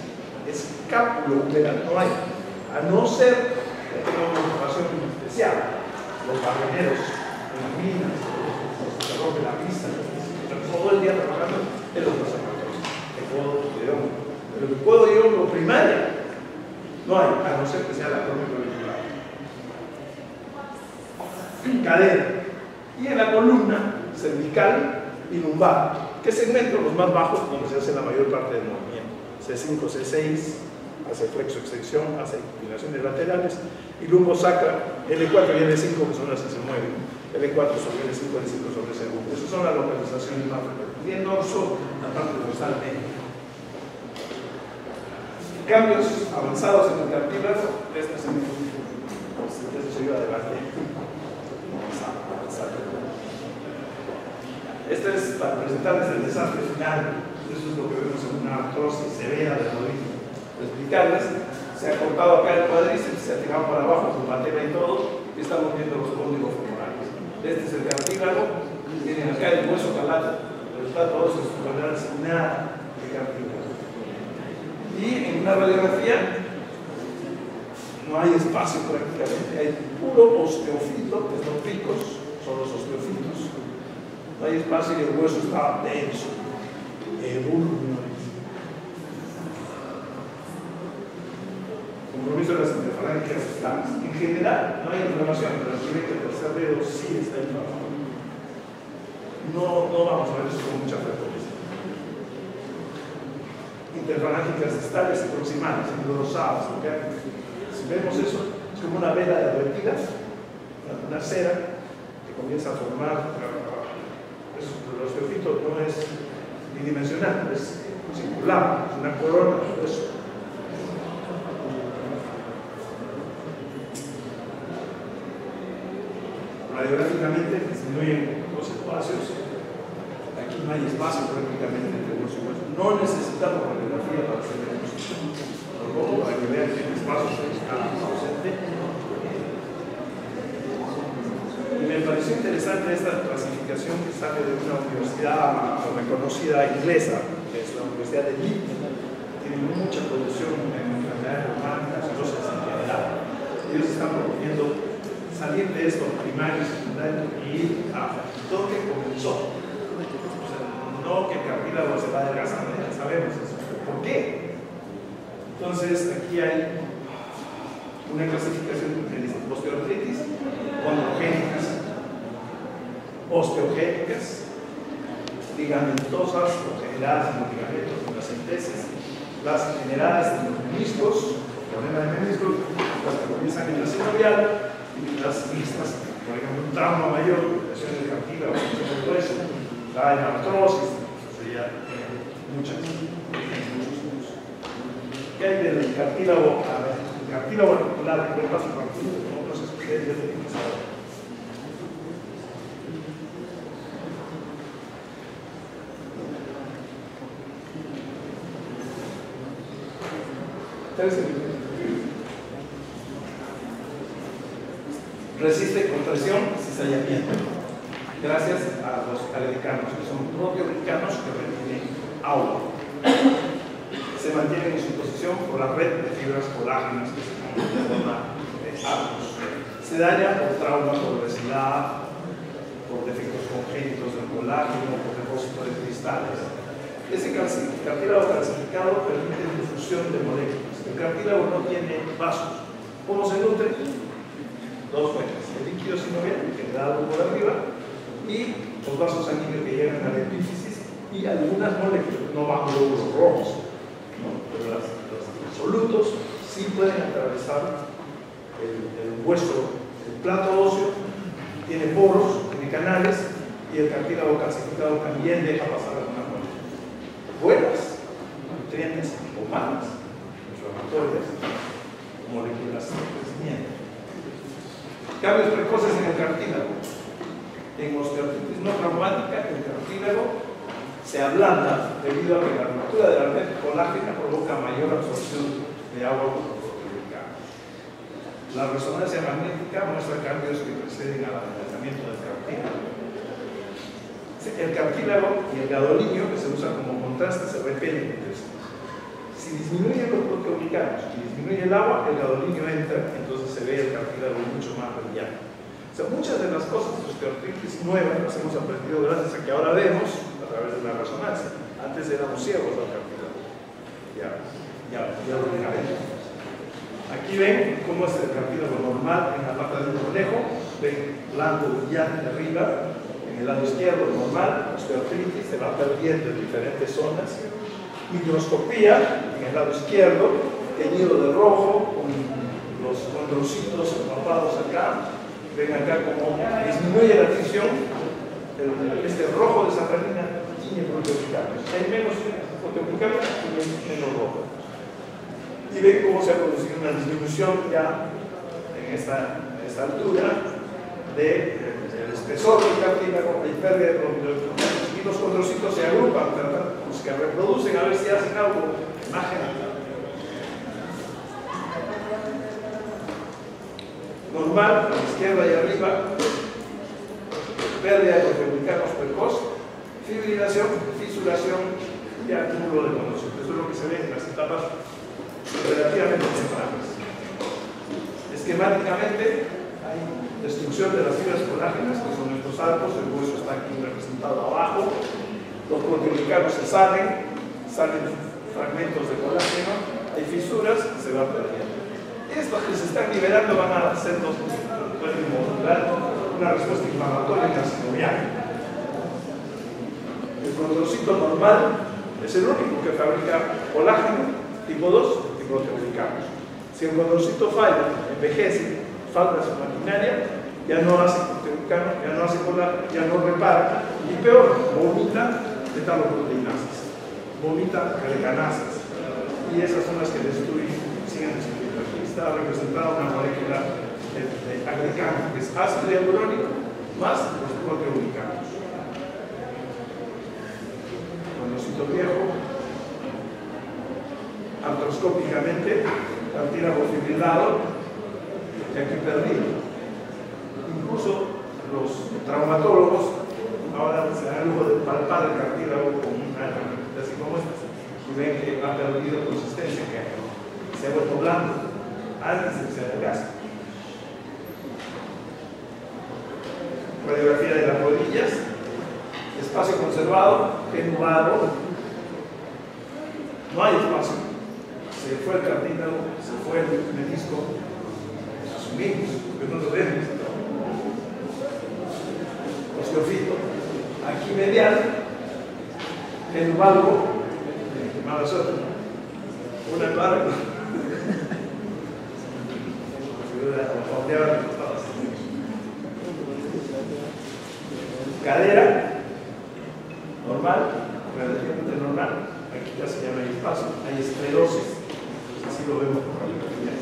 escápulo uteral, no hay, a no ser que tenga una ocupación especial, los barreneros, las minas, los que se rompen la pista, todo el día trabajando en los conservatorios, el codo de hombro. Pero el codo de hombro primaria no hay, a no ser que sea la acromio clavicular. Cadera. Y en la columna cervical y lumbar. ¿Qué segmentos? Los más bajos, donde se hace la mayor parte del movimiento. C5, C6, hace flexo-extensión, hace inclinaciones laterales, y lumbo sacra, L4 y L5, que son las que se mueven. L4 sobre L5, L5 sobre C1. Esas son las localizaciones más frecuentes. Y en dorso, la parte dorsal media. Cambios avanzados en el cartílago, este es el se iba adelante. Esta es para presentarles el desastre final. Eso es lo que vemos en una artrosis severa de rodilla. Para explicarles, se ha cortado acá el cuádriceps, se ha tirado para abajo con patela y todo, y estamos viendo los cóndigos femorales. Este es el cartílago, tienen acá el hueso calato, pero está todo eso sin nada de cartílago. Y en una radiografía no hay espacio prácticamente, hay puro osteofito, que son picos, son los osteofitos. No hay espacio y el hueso está denso, compromiso de las interfalangias estables. En general, no hay inflamación, pero el tercer dedo sí está inflamado. No vamos a ver eso con mucha frecuencia. Interfalángicas estables y proximales, engrosadas. Si vemos eso, es como una vela derretida, una cera que comienza a formar. El osteofito no es bidimensional, es circular, es una corona. Eso. Radiográficamente disminuyen los espacios. Aquí no hay espacio prácticamente entre los huesos. No necesitamos radiografía para hacer eso. Lo pongo para que vean que el espacio está ausente. Y me pareció interesante esta clasificación que sale de una universidad reconocida inglesa, que es la Universidad de Leeds. Tiene mucha producción en enfermedades reumáticas y cosas en general. Ellos están proponiendo salir de esto primario y secundario y ir a todo que comenzó. O sea, no que el cartílago se va adelgazando, ya sabemos eso. ¿Por qué? Entonces, aquí hay una clasificación que dice osteoartritis, condrogénicas, osteogénicas, ligamentosas o generadas en los ligamentos de las enteses, las generadas en los meniscos, problema de meniscos, las que comienzan en la sinovial y las mixtas, por ejemplo, un trauma mayor, lesión del cartílago, lesión del hueso, la artrosis, sería muchos. ¿Qué hay del cartílago? A ver, el cartílago articular, que paso por aquí, no sé si ustedes ya tienen que saber. Resiste compresión y cizallamiento, gracias a los aledicanos, que son propios mexicanos que retienen agua. Se mantienen en su posición por la red de fibras colágenas que se forman de átomos. Se daña por trauma, por obesidad, por defectos congénitos del colágeno, por depósito de cristales. Ese cartílago calcificado permite la difusión de moléculas. El cartílago no tiene vasos. ¿Cómo se nutre? Dos fuentes: el líquido sinovial, generado por arriba, y los vasos sanguíneos que llegan a la epífisis, y algunas moléculas, no bajo glóbulos rojos, ¿no? Pero los solutos sí pueden atravesar el hueso, el plato óseo, tiene poros, tiene canales, y el cartílago calcificado también deja pasar algunas moléculas buenas, nutrientes, o malas, inflamatorias, moléculas de crecimiento. Cambios precoces en el cartílago. En osteoartritis no traumática, el cartílago se ablanda debido a que la ruptura de la red colágena provoca mayor absorción de agua por los La resonancia magnética muestra cambios que preceden al adelgazamiento del cartílago. El cartílago y el gadolinio, que se usa como contraste, se repelen entre sí. Si disminuyen los proteoglicanos y disminuye el agua, el gadolinio entra, entonces se ve el cartílago mucho más brillante. O sea, muchas de las cosas de osteoartritis nuevas las hemos aprendido gracias a que ahora vemos a través de la resonancia. Antes éramos ciegos al cartílago. Ya lo veremos. Aquí ven cómo es el cartílago normal en la pata de un conejo. Ven blanco brillante arriba. En el lado izquierdo normal, osteoartritis se va perdiendo en diferentes zonas. Microscopía en el lado izquierdo, teñido de rojo, con los condrocitos empapados acá. Ven acá cómo disminuye la tensión. Este rojo de safranina tiene proteoglicanos. Hay menos proteoglicanos y menos rojo. Y ven cómo se ha producido una disminución ya en esta altura del espesor del cartílago, hay pérdida de proteoglicanos y los condrocitos se agrupan, ¿verdad? Los que reproducen a ver si hacen algo. Imagen. Normal, a la izquierda y arriba, pérdida de proteoglicanos precoz, fibrilación, fisuración y acúmulo de condrocitos. Eso es lo que se ve en las etapas relativamente tempranas. Esquemáticamente hay destrucción de las fibras colágenas, que son estos arcos, el hueso está aquí representado abajo, los proteoglicanos se salen fragmentos de colágeno, hay fisuras y se van perdiendo. Estos que se están liberando van a hacer pueden modular una respuesta inflamatoria carcinoidal. El condrocito normal es el único que fabrica colágeno tipo 2 y proteoglicanos. Si el condrocito falla, envejece, falta su maquinaria, ya no hace proteoglicanos, ya no hace colágeno, ya no repara, y peor, vomita metaloproteinasas, vomita grecanasas, y esas son las que destruyen, siguen destruyendo. Aquí está representada una molécula de agrecano, que es ácido hialurónico más los proteoglicanos. Condrocito viejo, artroscópicamente, cartílago fibrilado y aquí perdido. Incluso los traumatólogos ahora se dan el lujo de palpar el cartílago con una herramienta así como esta y ven que ha perdido consistencia, que se ha vuelto blando antes de que se adelgace. Radiografía de las rodillas, espacio conservado, enubado, no hay espacio. Se fue el cartílago, se fue el menisco, asumimos, pero no lo vemos. Osteofito, aquí medial, el valgo, mala suerte, una barba, cadera, normal, relativamente normal, aquí ya se llama el espacio, hay esclerosis. Así lo vemos por la radiografía.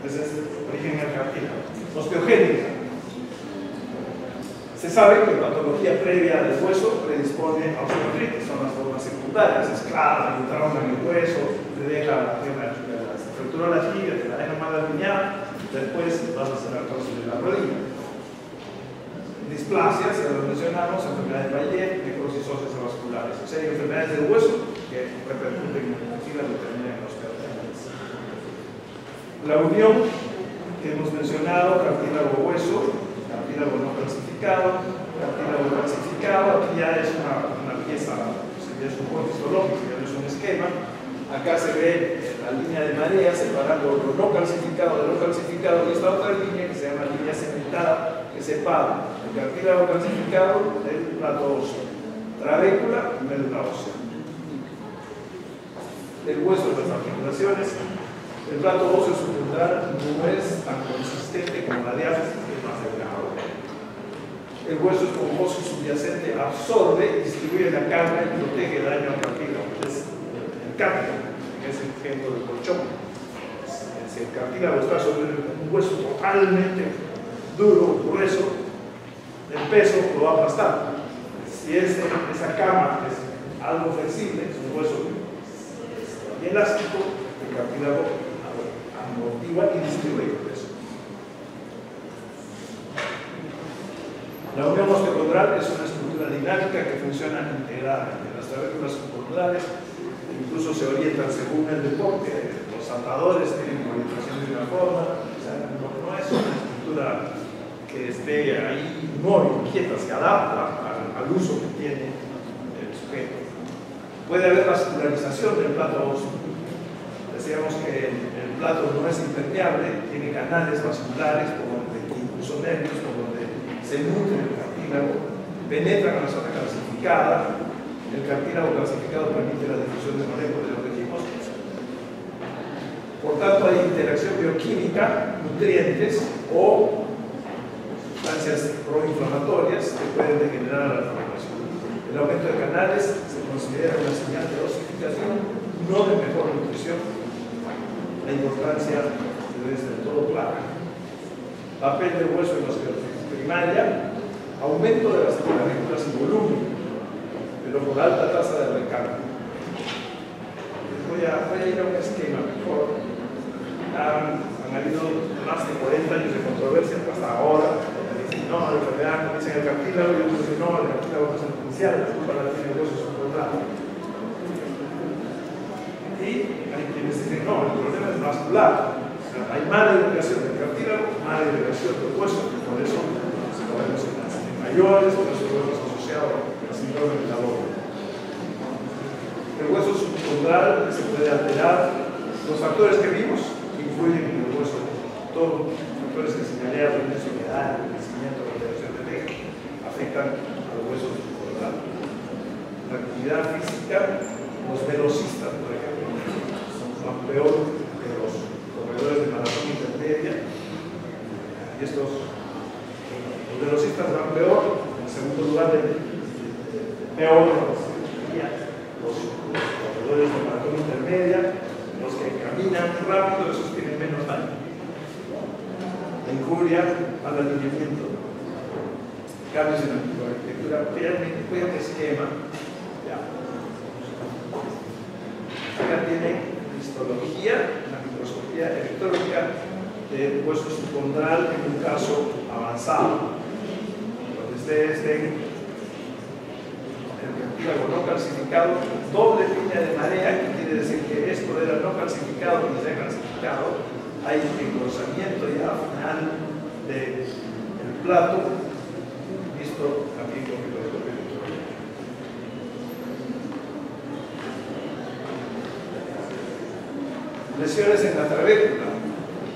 Ese es el origen del cartílago. Osteogénica. Se sabe que la patología previa del hueso predispone a osteoartritis, son las formas secundarias, es claro, hay un trauma en el hueso, te deja la fractura de la tibia, te la deja mal alineada, después vas a hacer artrosis de la rodilla. Displasias, ya lo mencionamos, enfermedades de Bayer, necrosis óseas vasculares. O sea, hay enfermedades del hueso que repercuten en la fibra y terminan en osteoartritis. La unión que hemos mencionado, cartílago-hueso, cartílago no calcificado, cartílago calcificado, aquí ya es una pieza, ya es un corte histológico, ya no es un esquema. Acá se ve la línea de marea separando lo no calcificado de lo calcificado, y esta otra línea que se llama línea cementada, que separa el cartílago calcificado del plato óseo, trabécula y médula ósea. El hueso de las articulaciones, el plato óseo subdural no es tan consistente como la diáfisis, que es más delgado. El hueso esponjoso y subyacente absorbe, distribuye la carga y protege el daño al cartílago. Es el cartílago, que es el ejemplo del colchón. Si el cartílago está sobre un hueso totalmente duro, grueso, el peso lo va a aplastar. Si esa cama es algo flexible, es un hueso elástico, el cartílago amortigua y distribuye el peso. La unión osteocondral es una estructura dinámica que funciona integradamente. Las trabéculas subcondrales incluso se orientan según el deporte. Los saltadores tienen orientación de una forma, o sea, no es una estructura que esté ahí inmóvil, quieta, se adapta al uso que tiene el sujeto. Puede haber vascularización del plato óseo. Decíamos que el plato no es impermeable, tiene canales vasculares, incluso nervios, por donde se nutre el cartílago, penetran a la zona calcificada. El cartílago calcificado permite la difusión de moléculas de organismos. Por tanto, hay interacción bioquímica, nutrientes o sustancias proinflamatorias que pueden degenerar a la inflamación. El aumento de canales se considera una señal de osificación, no de mejor nutrición. La importancia es del todo clara. Papel del hueso en la osteoporosis primaria, aumento de las clavículas y volumen, pero por alta tasa de recarga. Voy a ir a un esquema mejor. Han habido más de 40 años de controversia hasta ahora. Dicen no, la enfermedad comienza en el cartílago, y otros dicen no, el cartílago no es el inicial, la culpa la tiene el hueso subcondral. Y hay quienes dicen no, el problema es vascular. O sea, hay mala irrigación del cartílago, mala irrigación del hueso, y por eso lo vemos en mayores, por eso lo vemos asociado al síndrome de Talón. El hueso subcondral se puede alterar. Los factores que vimos influyen en el hueso. Todos los factores que señalé al inicio, la edad, el crecimiento, la alteración de tejido, afectan al hueso subcondral. La actividad física, los velocistas, por ejemplo, van peor que los corredores de maratón intermedia. Y los velocistas van peor, en segundo lugar, peor los corredores de maratón intermedia. Los que caminan rápido, esos tienen menos daño. La injuria al alineamiento. Cambios en la arquitectura. Vean el esquema. Ya. Acá tienen histología, la microscopía electrónica del hueso subcondral en un caso avanzado. Cuando ustedes ven el cartílago no calcificado, doble línea de marea, que quiere decir que esto era no calcificado y ya calcificado, hay engrosamiento ya al final del plato, visto también con microscopio electrónico. Lesiones en la trabécula.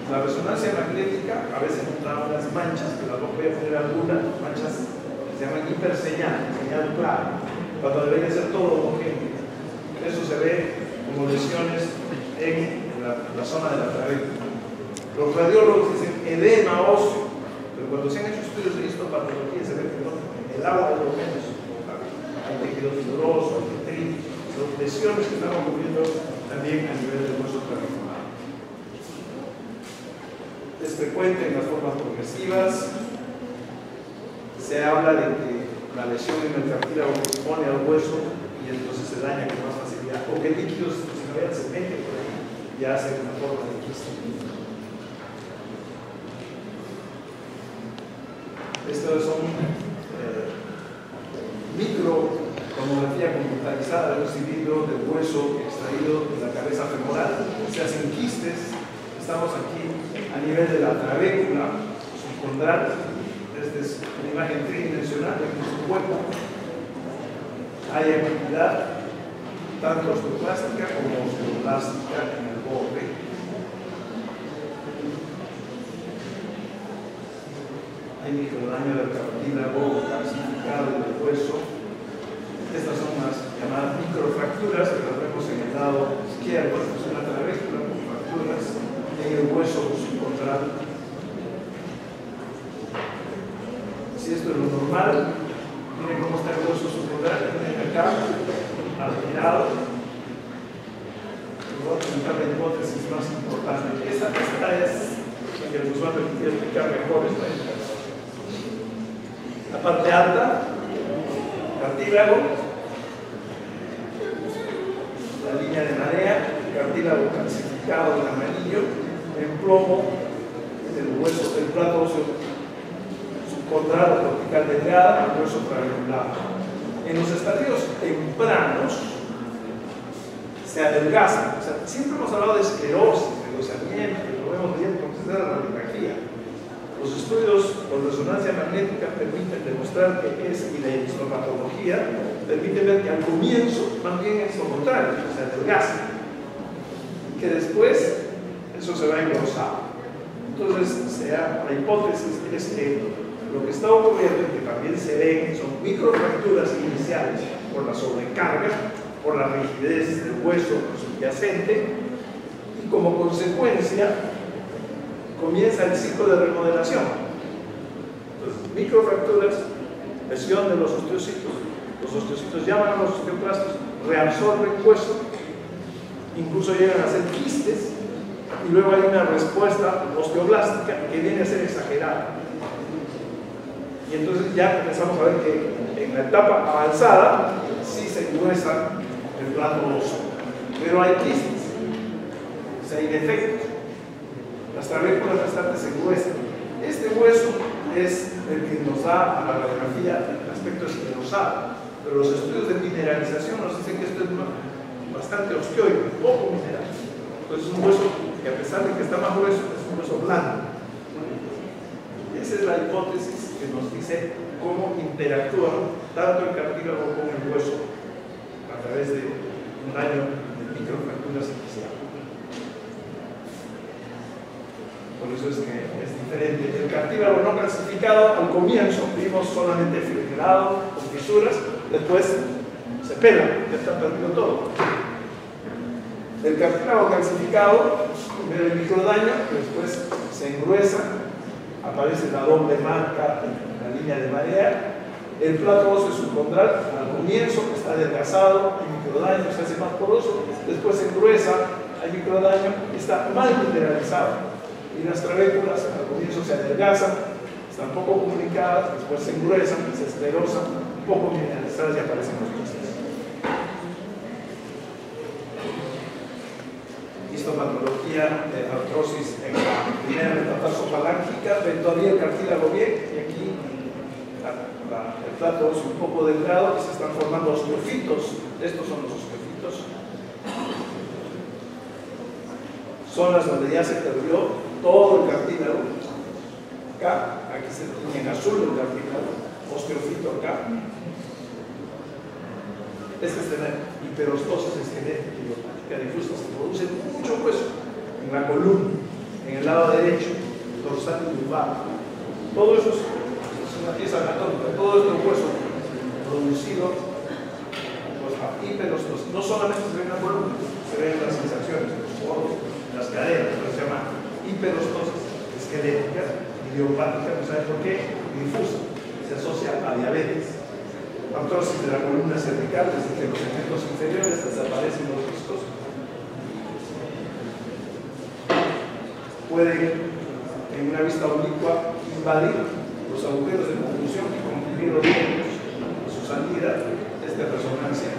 La resonancia magnética a veces nos da unas manchas, que las voy a poner algunas manchas que se llaman hiperseñal, señal clara, cuando debería ser todo homogéneo. Eso se ve como lesiones en la zona de la trabécula. Los radiólogos dicen edema óseo, pero cuando se han hecho estudios de histopatología se ve que no, en el agua de lo menos hay tejido fibroso, hay detritus, son lesiones que están ocurriendo también a nivel del hueso clavicular. Es frecuente en las formas progresivas. Se habla de que la lesión en el cartílago que expone al hueso y entonces se daña con más facilidad, o que líquidos, si no vean, se meten por ahí y hacen una forma de quiste. Estos son microtomografía computarizada de un cilindro de hueso extraído de la cabeza femoral. Se hacen quistes. Estamos aquí a nivel de la trabécula subcondral. Esta es una imagen tridimensional de su cuerpo. Hay actividad tanto osteoplástica como osteoblástica en el borde. Hay microdaño del cartílago calcificado del hueso. Estas son las llamadas microfracturas que las vemos en el lado izquierdo. Es una trabécula con fracturas en el hueso subcondral. Si esto es lo normal, miren cómo está el hueso subcondral. Miren acá, alterado. Voy a presentar la hipótesis más importante. Esta es la que nos va a permitir explicar mejor esta hipótesis. La parte alta, cartílago, la línea de marea, cartílago calcificado. plomo, el hueso del plato óseo subcondral o cortical delgada, el hueso trabecular. En los estadios tempranos se adelgazan. O sea, siempre hemos hablado de esclerosis, de engrosamiento, lo vemos bien con la radiografía. Los estudios con resonancia magnética permiten demostrar que es, y la histopatología permite ver que al comienzo también es lo contrario, se adelgaza, y que después eso se va a engrosar. Entonces, la hipótesis es que lo que está ocurriendo, y que también se ven, son microfracturas iniciales por la sobrecarga, por la rigidez del hueso subyacente, y como consecuencia comienza el ciclo de remodelación. Entonces, microfracturas, lesión de los osteocitos llaman a los osteoclastos, reabsorben hueso, incluso llegan a ser quistes, y luego hay una respuesta osteoblástica que viene a ser exagerada. Y entonces ya empezamos a ver que en la etapa avanzada sí se engruesa el plato óseo, pero hay quistes, o sea, hay defectos. Las trabéculas restantes se engruesan. Este hueso es el que nos da a la radiografía el aspecto esclerosado, pero los estudios de mineralización nos dicen que esto es bastante osteoide, poco mineral. Entonces es un hueso que, a pesar de que está más grueso, es un hueso blando. Esa es la hipótesis que nos dice cómo interactúan tanto el cartílago como el hueso a través de un daño de microfracturas iniciales. Por eso es que es diferente. El cartílago no calcificado, al comienzo vimos solamente fibrado, con fisuras, después se pela, ya está perdido todo. El cartílago calcificado, primero el microdaño, después se engruesa, aparece la doble marca, la línea de marea. El plato óseo subcondral, al comienzo está adelgazado, hay microdaño, se hace más poroso, después se engruesa, hay microdaño, está mal mineralizado. Y las trabéculas al comienzo se adelgazan, están poco comunicadas, después se engruesan, se esclerosan, un poco mineralizadas y aparecen los quistes. Histopatología de artrosis en la primera metatarsofalángica, ven todavía el cartílago bien, y aquí el plato óseo un poco delgado y se están formando osteofitos. Estos son los osteofitos. Zonas donde ya se perdió todo el cartílago. Acá, aquí se tiene en azul el cartílago, osteofito acá. Este es tener hiperostosis esquelética y idiopática difusa, se produce mucho hueso en la columna, en el lado derecho, dorsal y lumbar. Todo eso es una pieza anatómica, todo este hueso producido pues, a hiperostosis. No solamente se ve en la columna, se ven en las sensaciones, en los codos, en las caderas, pero se llama hiperostosis esquelética, idiopática, no sabe por qué, difusa, se asocia a diabetes. Artrosis de la columna cervical, desde los segmentos inferiores desaparecen los discos. Pueden, en una vista oblicua, invadir los agujeros de confusión y comprimir los dientes. Su salida es de resonancia.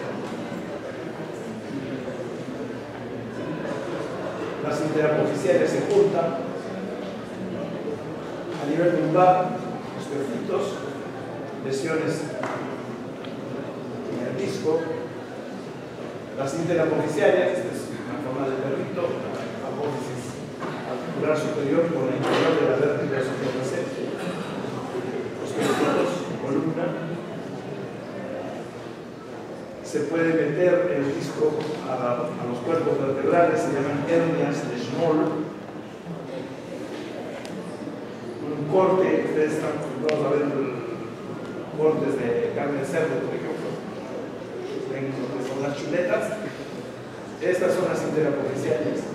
Las interapoficiales se juntan a nivel lumbar, osteofitos, lesiones en el disco. Las interapoficiales, esta es una forma de perrito, apófisis articular superior por la interior de la vértebra subyacente, osteofitos, columna. Se puede meter el disco a los cuerpos vertebrales, se llaman hernias de Schmoll. Un corte, ustedes están acostumbrados a ver cortes de carne de cerdo, por ejemplo, ven lo que son las chuletas. Estas son las interapoficiales,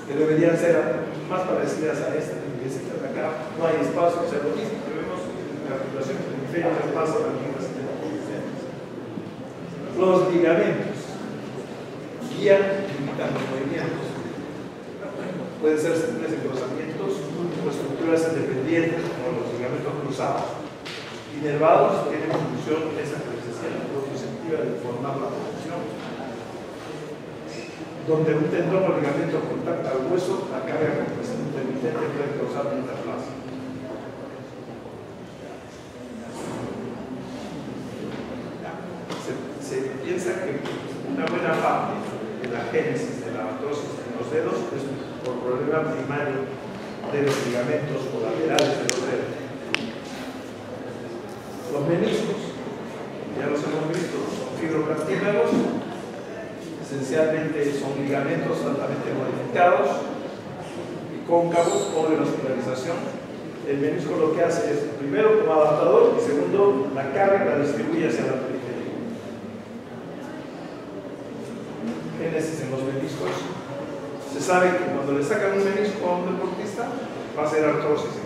que deberían ser más parecidas a esta. Acá no hay espacio, o sea, lo mismo que vemos en la articulación periférica pasa también en las interapoficiales. Los ligamentos guían y limitan los movimientos. Pueden ser simples engrosamientos o estructuras independientes como los ligamentos cruzados. Inervados tienen función esa que les decía, la propioceptiva de formar la función. donde un tendón o ligamento contacta al hueso, la carga con presión intermitente puede causar metaplasia. Se piensa que una buena parte de la génesis de la artrosis en los dedos es por problema primario de los ligamentos colaterales de los dedos. Los meniscos, ya los hemos visto, son fibrocartílagos, esencialmente son ligamentos altamente modificados y cóncavos o de vascularización. El menisco lo que hace es, primero, como adaptador y segundo, la carga la distribuye hacia la periferia. Génesis en los meniscos. Se sabe que cuando le sacan un menisco a un deportista, va a ser artrosis.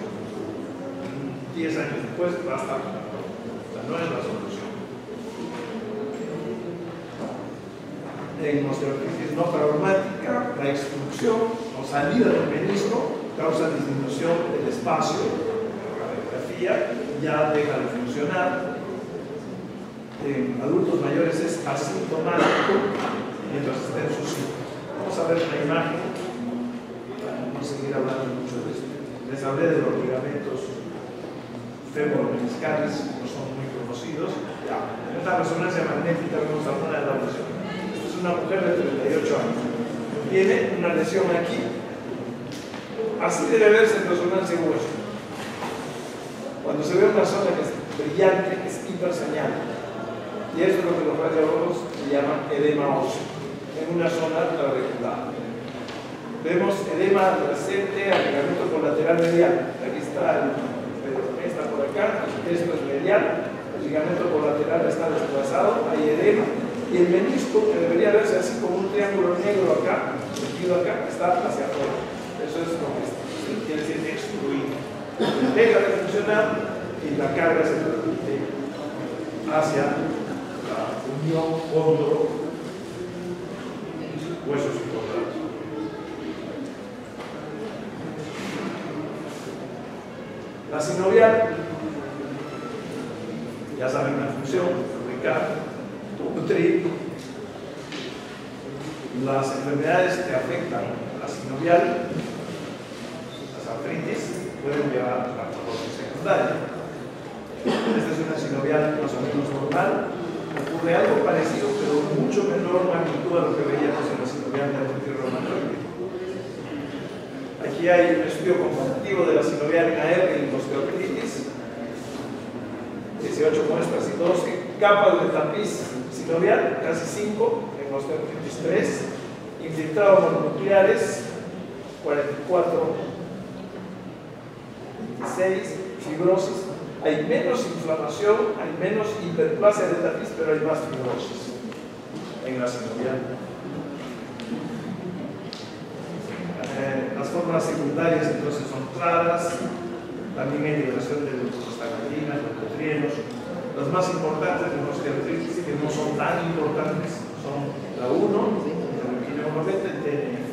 10 años después va a estar. O sea, no es la solución. En osteoartritis no traumática, la exclusión o salida del menisco causa disminución del espacio. La radiografía ya deja de funcionar. En adultos mayores es asintomático mientras está en su sitio. Vamos a ver una imagen para no seguir hablando mucho de esto. Les hablé de los ligamentos femoromeniscales, no son muy conocidos. Ya, en esta resonancia magnética vemos alguna de las lesiones. Esta es una mujer de 38 años. Tiene una lesión aquí. Así debe verse en resonancia hueso. Cuando se ve una zona que es brillante, es hiperseñal. Y eso es lo que los radiólogos llaman edema óseo, en una zona ultrarregular. Vemos edema adyacente al ligamento colateral medial. Aquí está por acá, esto es medial, el ligamento colateral está desplazado, hay edema, y el menisco, que debería verse así como un triángulo negro acá, sentido acá, está hacia afuera. Eso es lo que quiere decir excluido. Deja de funcionar y la carga se transmite hacia la unión hombro, huesos y cuadrados. La sinovial, ya saben la función, ubicar, nutrir. Las enfermedades que afectan a la sinovial, las artritis, pueden llevar a la artrosis secundaria. Esta es una sinovial más o menos normal. Ocurre algo parecido, pero mucho menor magnitud a lo que veíamos en la sinovial de artritis reumatoide. Aquí hay un estudio comparativo de la sinovial en AR y en osteoartritis. 18 muestras y 12 capas de tapiz sinovial, casi 5, en osteoartritis 3, infiltrados mononucleares, 44, 26, fibrosis. Hay menos inflamación, hay menos hiperplasia de tapiz, pero hay más fibrosis en la sinovial. Las formas secundarias entonces son claras, también hay liberación de prostaglandinas, leucotrienos. Las más importantes de los osteoartritis, que no son tan importantes, son la 1, interleuquina 1 beta, el TNF,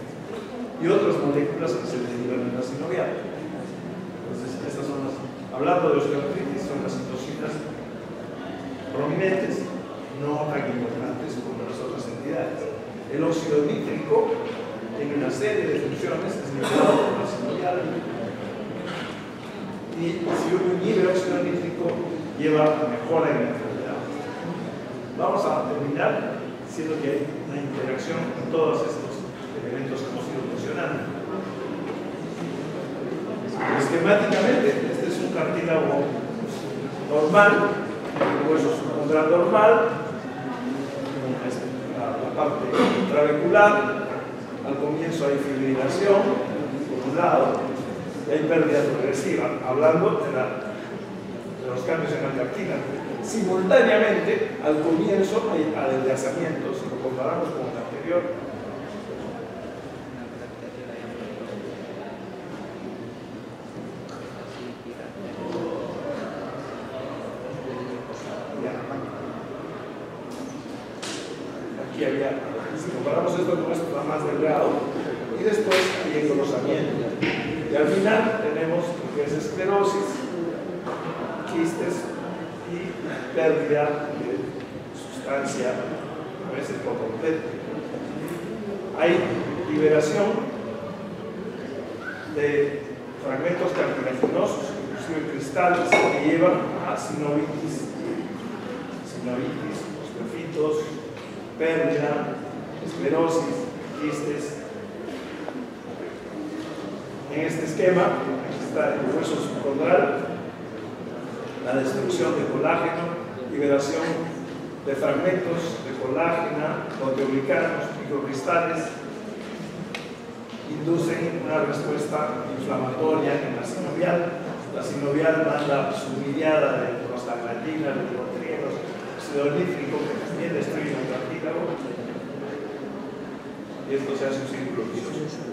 y otras moléculas que se derivan en la sinovial. Entonces, estas son las, hablando de osteoartritis, son las citocinas prominentes, no tan importantes como las otras entidades. El óxido nítrico tiene una serie de funciones, es liberado por la sinovial, y si uno inhibe óxido nítrico, lleva a mejora en la enfermedad. Vamos a terminar diciendo que hay una interacción con todos estos elementos que hemos ido mencionando. Esquemáticamente, este es un cartílago normal, el hueso subcondral normal, la parte intravehicular. Al comienzo hay fibrilación, por un lado, y hay pérdida progresiva, hablando de los cambios en la cartílago. Simultáneamente, al comienzo hay adelgazamiento, si lo comparamos con el anterior. Aquí había, si comparamos esto con esto, va más delgado, y después hay engrosamiento. Y al final tenemos lo que es esclerosis, quistes y pérdida de sustancia, a veces por completo. hay liberación de fragmentos cartilaginosos, inclusive cristales, que llevan a sinovitis, osteofitos, pérdida, esclerosis, quistes. En este esquema, aquí está el hueso subcondral, la destrucción de colágeno, liberación de fragmentos de colágeno, proteoglicanos, microcristales, inducen una respuesta inflamatoria en la sinovial. La sinovial manda su miriada de prostaglandinas, de leucotrienos, ácido nítrico, que también destruye el cartílago. Y esto se hace un círculo vicioso.